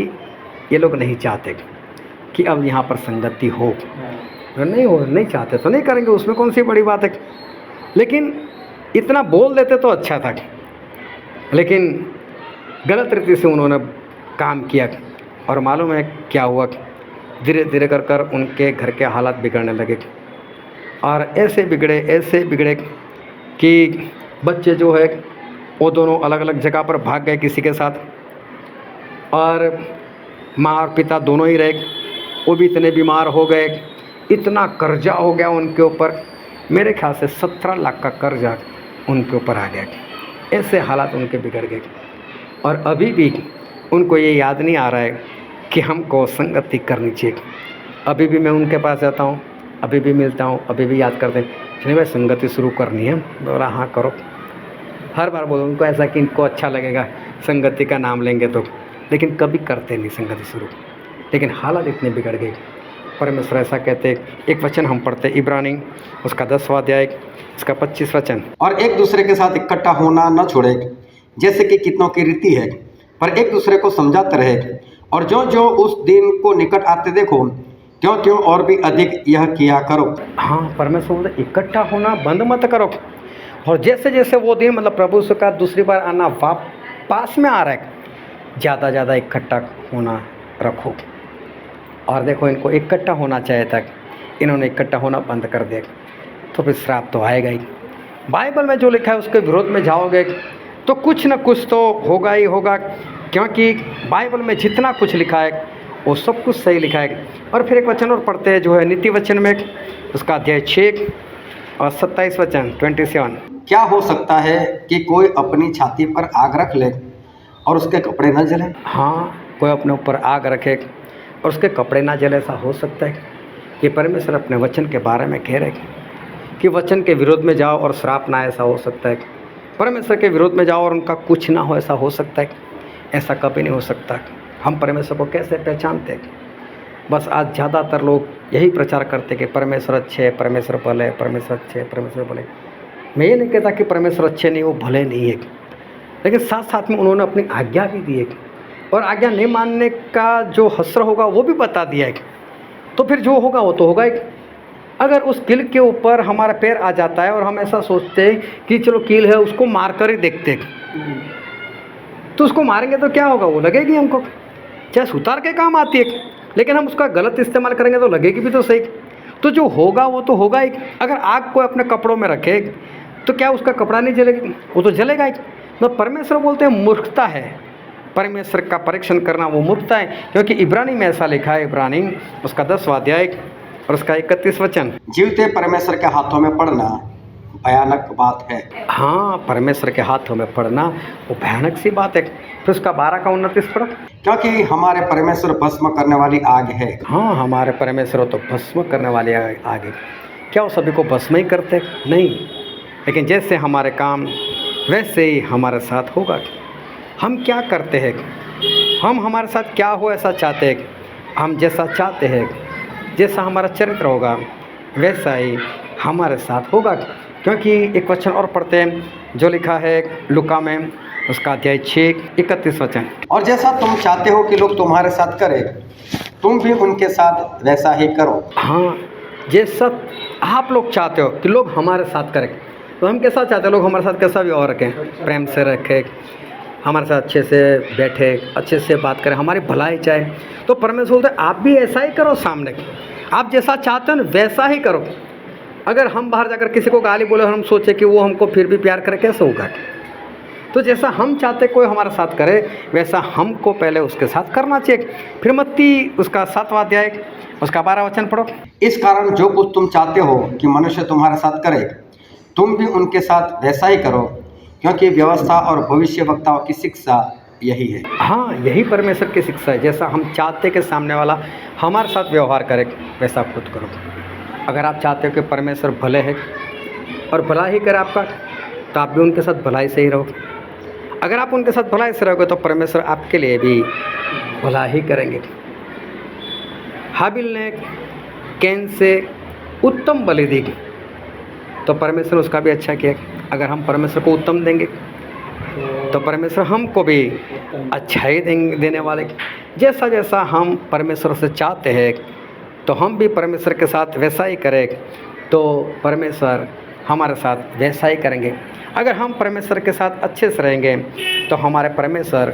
ये लोग नहीं चाहते कि अब यहाँ पर संगति हो। नहीं चाहते तो नहीं करेंगे, उसमें कौन सी बड़ी बात है। लेकिन इतना बोल देते तो अच्छा था, लेकिन गलत रीति से उन्होंने काम किया और मालूम है क्या हुआ? धीरे धीरे कर उनके घर के हालात बिगड़ने लगे और ऐसे बिगड़े कि बच्चे जो है वो दोनों अलग अलग जगह पर भाग गए किसी के साथ, और माँ और पिता दोनों ही रहे। वो भी इतने बीमार हो गए, इतना कर्जा हो गया उनके ऊपर, मेरे ख्याल से 17 लाख का कर्जा उनके ऊपर आ गया। ऐसे हालात उनके बिगड़ गए और अभी भी उनको ये याद नहीं आ रहा है कि हमको संगति करनी चाहिए। अभी भी मैं उनके पास जाता हूँ, अभी भी मिलता हूँ, अभी भी याद करते हैं नहीं भाई संगति शुरू करनी है। बोला हाँ करो। हर बार बोलो उनको ऐसा कि इनको अच्छा लगेगा संगति का नाम लेंगे तो, लेकिन कभी करते नहीं संगति शुरू। लेकिन हालात इतने बिगड़ गए। परमेश्वर ऐसा कहते, एक वचन हम पढ़ते इब्रानी उसका 10वां अध्याय इसका 25 वचन, और एक दूसरे के साथ इकट्ठा होना न छोड़े जैसे कि कितनों की रीति है, पर एक दूसरे को समझाते रहे, और जो जो उस दिन को निकट आते देखो त्यों त्यों और भी अधिक यह किया करो। हाँ, परमेश्वर बोलते इकट्ठा होना बंद मत करो, और जैसे जैसे वो दिन मतलब प्रभु का दूसरी बार आना पास में आ रहा है, ज़्यादा इकट्ठा होना रखो। और देखो इनको इकट्ठा होना चाहिए था, इन्होंने इकट्ठा होना बंद कर दिया तो फिर श्राप तो आएगा ही। बाइबल में जो लिखा है उसके विरोध में जाओगे तो कुछ न कुछ तो होगा ही होगा, क्योंकि बाइबल में जितना कुछ लिखा है वो सब कुछ सही लिखा है। और फिर एक वचन और पढ़ते हैं जो है नीति वचन में उसका अध्याय 6 और 27 वचन 27। क्या हो सकता है कि कोई अपनी छाती पर आग रख ले और उसके कपड़े न जले? हाँ, कोई अपने ऊपर आग रखे और उसके कपड़े ना जले, ऐसा हो सकता है? कि परमेश्वर अपने वचन के बारे में कह रहे कि वचन के विरोध में जाओ और श्राप ना, ऐसा हो सकता है? परमेश्वर के विरोध में जाओ और उनका कुछ ना हो, ऐसा हो सकता है? ऐसा कभी नहीं हो सकता। हम परमेश्वर को कैसे पहचानते हैं? बस आज ज़्यादातर लोग यही प्रचार करते कि परमेश्वर अच्छे, परमेश्वर भले, परमेश्वर अच्छे, परमेश्वर भले। मैं ये नहीं कहता कि परमेश्वर अच्छे नहीं, वो भले नहीं है, लेकिन साथ साथ में उन्होंने अपनी आज्ञा भी दी है और आज्ञा नहीं मानने का जो हश्र होगा वो भी बता दिया है। तो फिर जो होगा वो तो होगा ही। अगर उस कील के ऊपर हमारा पैर आ जाता है और हम ऐसा सोचते हैं कि चलो कील है उसको मार कर ही देखते हैं, तो उसको मारेंगे तो क्या होगा? वो लगेगी हमको, चाहे सुतार के काम आती है, लेकिन हम उसका गलत इस्तेमाल करेंगे तो लगेगी भी तो सही। तो जो होगा वो तो होगा ही। अगर आग को अपने कपड़ों में रखे तो क्या उसका कपड़ा नहीं जलेगा? वो तो जलेगा ही। तो परमेश्वर बोलते हैं मूर्खता है परमेश्वर का परीक्षण करना वो मुक्त है, क्योंकि इब्रानी में ऐसा लिखा है, इब्रानी उसका 10वां अध्याय और उसका 31 वचन। जीवते परमेश्वर के हाथों में पड़ना भयानक बात है। हाँ, परमेश्वर के हाथों में पड़ना वो भयानक सी बात है। फिर उसका 12 का 29 पढ़ो। क्योंकि हमारे परमेश्वर भस्म करने वाली आग है। हाँ, हमारे परमेश्वर तो भस्म करने वाले आग है। क्या वो सभी को भस्म ही करते? नहीं, लेकिन जैसे हमारे काम वैसे ही हमारे साथ होगा। हम क्या करते हैं, हम हमारे साथ क्या हो ऐसा चाहते हैं, हम जैसा चाहते हैं, जैसा हमारा चरित्र होगा वैसा ही हमारे साथ होगा। क्योंकि एक वचन और पढ़ते हैं जो लिखा है लूका में उसका अध्याय 6 31 वचन। और जैसा तुम चाहते हो कि लोग तुम्हारे साथ करें, तुम भी उनके साथ वैसा ही करो। हाँ, जैसा आप लोग चाहते हो कि लोग हमारे साथ करें, तो हम कैसा चाहते हैं लोग हमारे साथ कैसा व्यवहार रखें, प्रेम से रखें, हमारे साथ अच्छे से बैठे, अच्छे से बात करें, हमारी भलाई चाहे। तो परमेश्वर बोलते आप भी ऐसा ही करो, सामने आप जैसा चाहते हो ना वैसा ही करो। अगर हम बाहर जाकर किसी को गाली बोले और हम सोचे कि वो हमको फिर भी प्यार करे, कैसे होगा? तो जैसा हम चाहते कोई हमारे साथ करे वैसा हमको पहले उसके साथ करना चाहिए। फिर मत्ती उसका 7वां अध्याय उसका 12 वचन पढ़ो। इस कारण जो कुछ तुम चाहते हो कि मनुष्य तुम्हारे साथ करे, तुम भी उनके साथ वैसा ही करो, क्योंकि व्यवस्था और भविष्यवक्ताओं की शिक्षा यही है। हाँ, यही परमेश्वर की शिक्षा है। जैसा हम चाहते कि सामने वाला हमारे साथ व्यवहार करे वैसा खुद करो। अगर आप चाहते हो कि परमेश्वर भले है और भला ही करे आपका, तो आप भी उनके साथ भलाई से ही रहो। अगर आप उनके साथ भलाई से रहोगे तो परमेश्वर आपके लिए भी भला ही करेंगे। हाबिल ने कैन से उत्तम बलि दी तो परमेश्वर उसका भी अच्छा किया। अगर हम परमेश्वर को उत्तम देंगे तो परमेश्वर हमको भी अच्छा ही देने वाले। जैसा जैसा हम परमेश्वर से चाहते हैं तो हम भी परमेश्वर के साथ वैसा ही करें, तो परमेश्वर हमारे साथ वैसा ही करेंगे। अगर हम परमेश्वर के साथ अच्छे से रहेंगे तो हमारे परमेश्वर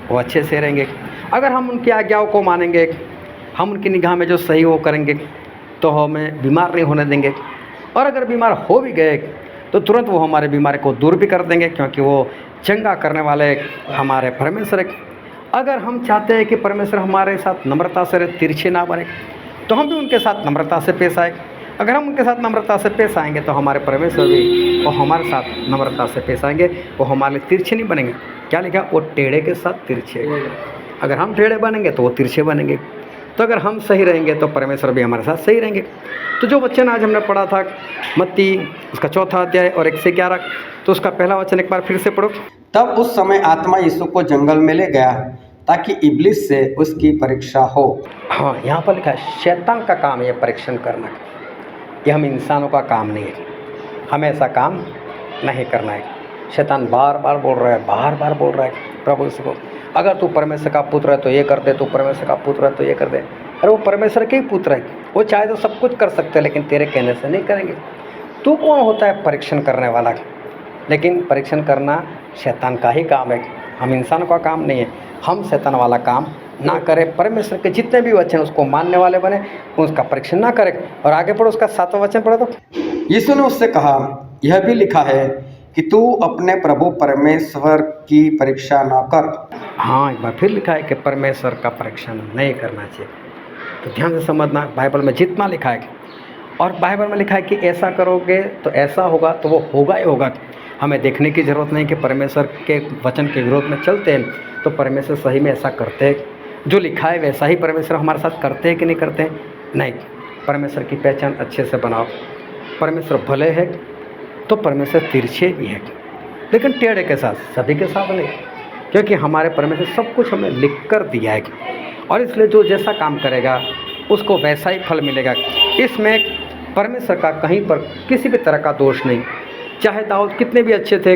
वो अच्छे से रहेंगे। अगर हम उनकी आज्ञाओं को मानेंगे, हम उनकी निगाह में जो सही वो करेंगे, तो हमें बीमार नहीं होने देंगे। और अगर बीमार हो भी गए तो तुरंत वो हमारे बीमारी को दूर भी कर देंगे, क्योंकि वो चंगा करने वाले हमारे परमेश्वर है। अगर हम चाहते हैं कि परमेश्वर हमारे साथ नम्रता से तिरछे ना बने, तो हम भी उनके साथ नम्रता से पेश आए। अगर हम उनके साथ नम्रता से पेश आएंगे तो हमारे परमेश्वर भी वो हमारे साथ नम्रता से पेश आएंगे, वो हमारे लिए तिरछे नहीं बनेंगे। क्या लिखा? वो टेढ़े के साथ तिरछे। अगर हम टेढ़े बनेंगे तो वो तिरछे बनेंगे। तो अगर हम सही रहेंगे तो परमेश्वर भी हमारे साथ सही रहेंगे। तो जो वचन आज हमने पढ़ा था मत्ती उसका 4वां अध्याय और 1 से 11, तो उसका पहला वचन एक बार फिर से पढ़ो। तब उस समय आत्मा यीशु को जंगल में ले गया ताकि इब्लिस से उसकी परीक्षा हो। हाँ, यहाँ पर लिखा है शैतान का काम है ये परीक्षण करना। ये हम इंसानों का काम नहीं है, हमें ऐसा काम नहीं करना है। शैतान बार बार बोल रहा है, बार बार बोल रहा है प्रभु यीशु को, अगर तू परमेश्वर का पुत्र है तो ये कर दे, तू परमेश्वर का पुत्र है तो ये कर दे। अरे वो परमेश्वर के ही पुत्र है, वो चाहे तो सब कुछ कर सकते हैं, लेकिन तेरे कहने से नहीं करेंगे। तू कौन होता है परीक्षण करने वाला? लेकिन परीक्षण करना शैतान का ही काम है, हम इंसानों का काम नहीं है। हम शैतान वाला काम ना करें, परमेश्वर के जितने भी वचन उसको मानने वाले बने, उसका परीक्षण ना करें। और आगे पढ़ो, उसका 7वां वचन पढ़ो। तो यीशु ने उससे कहा, यह भी लिखा है कि तू अपने प्रभु परमेश्वर की परीक्षा ना कर। हाँ, एक बार फिर लिखा है कि परमेश्वर का परीक्षण नहीं करना चाहिए। तो ध्यान से समझना, बाइबल में जितना लिखा है, और बाइबल में लिखा है कि ऐसा करोगे तो ऐसा होगा, तो वो होगा ही होगा। हमें देखने की ज़रूरत नहीं कि परमेश्वर के वचन के विरोध में चलते हैं तो परमेश्वर सही में ऐसा करते हैं, जो लिखा है वैसा ही परमेश्वर हमारे साथ करते हैं कि नहीं करते हैं। नहीं, परमेश्वर की पहचान अच्छे से बनाओ। परमेश्वर भले है तो परमेश्वर तिरछे भी है, लेकिन टेढ़े के साथ, सभी के साथ नहीं, क्योंकि हमारे परमेश्वर सब कुछ हमें लिख कर दिया है। और इसलिए जो जैसा काम करेगा उसको वैसा ही फल मिलेगा। इसमें परमेश्वर का कहीं पर किसी भी तरह का दोष नहीं। चाहे दाऊद कितने भी अच्छे थे,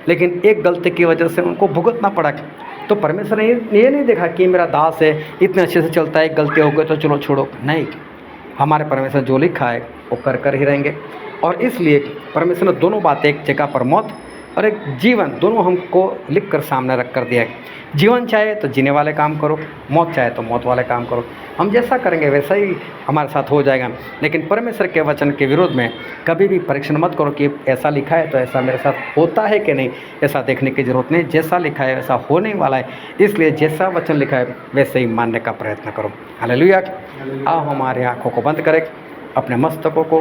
लेकिन एक गलती की वजह से उनको भुगतना पड़ा, तो परमेश्वर ने ये नहीं देखा कि मेरा दास है, इतने अच्छे से चलता है, गलती हो गई तो चलो छोड़ो। नहीं, हमारे परमेश्वर जो लिखा है वो कर कर ही रहेंगे। और इसलिए परमेश्वर ने दोनों बातें एक जगह पर मौत और एक जीवन, दोनों हमको लिख कर सामने रख कर दिया है। जीवन चाहे तो जीने वाले काम करो, मौत चाहे तो मौत वाले काम करो। हम जैसा करेंगे वैसा ही हमारे साथ हो जाएगा। लेकिन परमेश्वर के वचन के विरोध में कभी भी परीक्षण मत करो कि ऐसा लिखा है तो ऐसा मेरे साथ होता है कि नहीं। ऐसा देखने की ज़रूरत नहीं, जैसा लिखा है वैसा होने वाला है। इसलिए जैसा वचन लिखा है वैसे ही मानने का प्रयत्न करो। हालेलुया। आओ हमारी आँखों को बंद करें, अपने मस्तकों को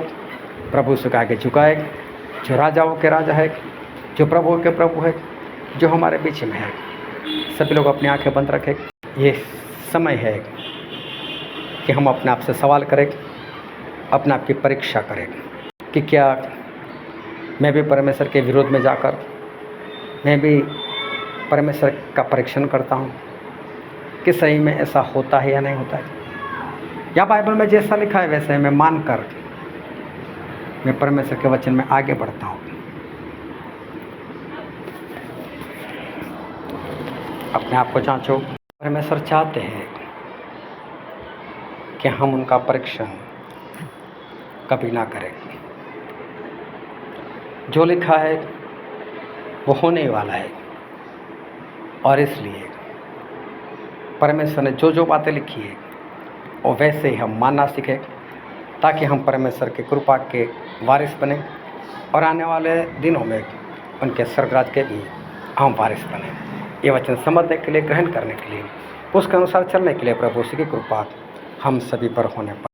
प्रभु से आगे झुकाए, जो राजाओं के राजा है, जो प्रभुओं के प्रभु है, जो हमारे बीच में है। सभी लोग अपनी आंखें बंद रखें। ये समय है कि हम अपने आप से सवाल करें, अपने आप की परीक्षा करें कि क्या मैं भी परमेश्वर के विरोध में जाकर मैं भी परमेश्वर का परीक्षण करता हूँ कि सही में ऐसा होता है या नहीं होता है, या बाइबल में जैसा लिखा है वैसे मैं मानकर मैं परमेश्वर के वचन में आगे बढ़ता हूँ। अपने आप को जांचो। परमेश्वर चाहते हैं कि हम उनका परीक्षण कभी ना करें। जो लिखा है वो होने वाला है, और इसलिए परमेश्वर ने जो जो बातें लिखी है वो वैसे ही हम मानना सीखें, ताकि हम परमेश्वर की कृपा के वारिस बने और आने वाले दिनों में उनके स्वर्गराज के भी हम वारिस बने। ये वचन समझने के लिए, ग्रहण करने के लिए, उसके अनुसार चलने के लिए प्रभु की कृपा हम सभी पर होने पर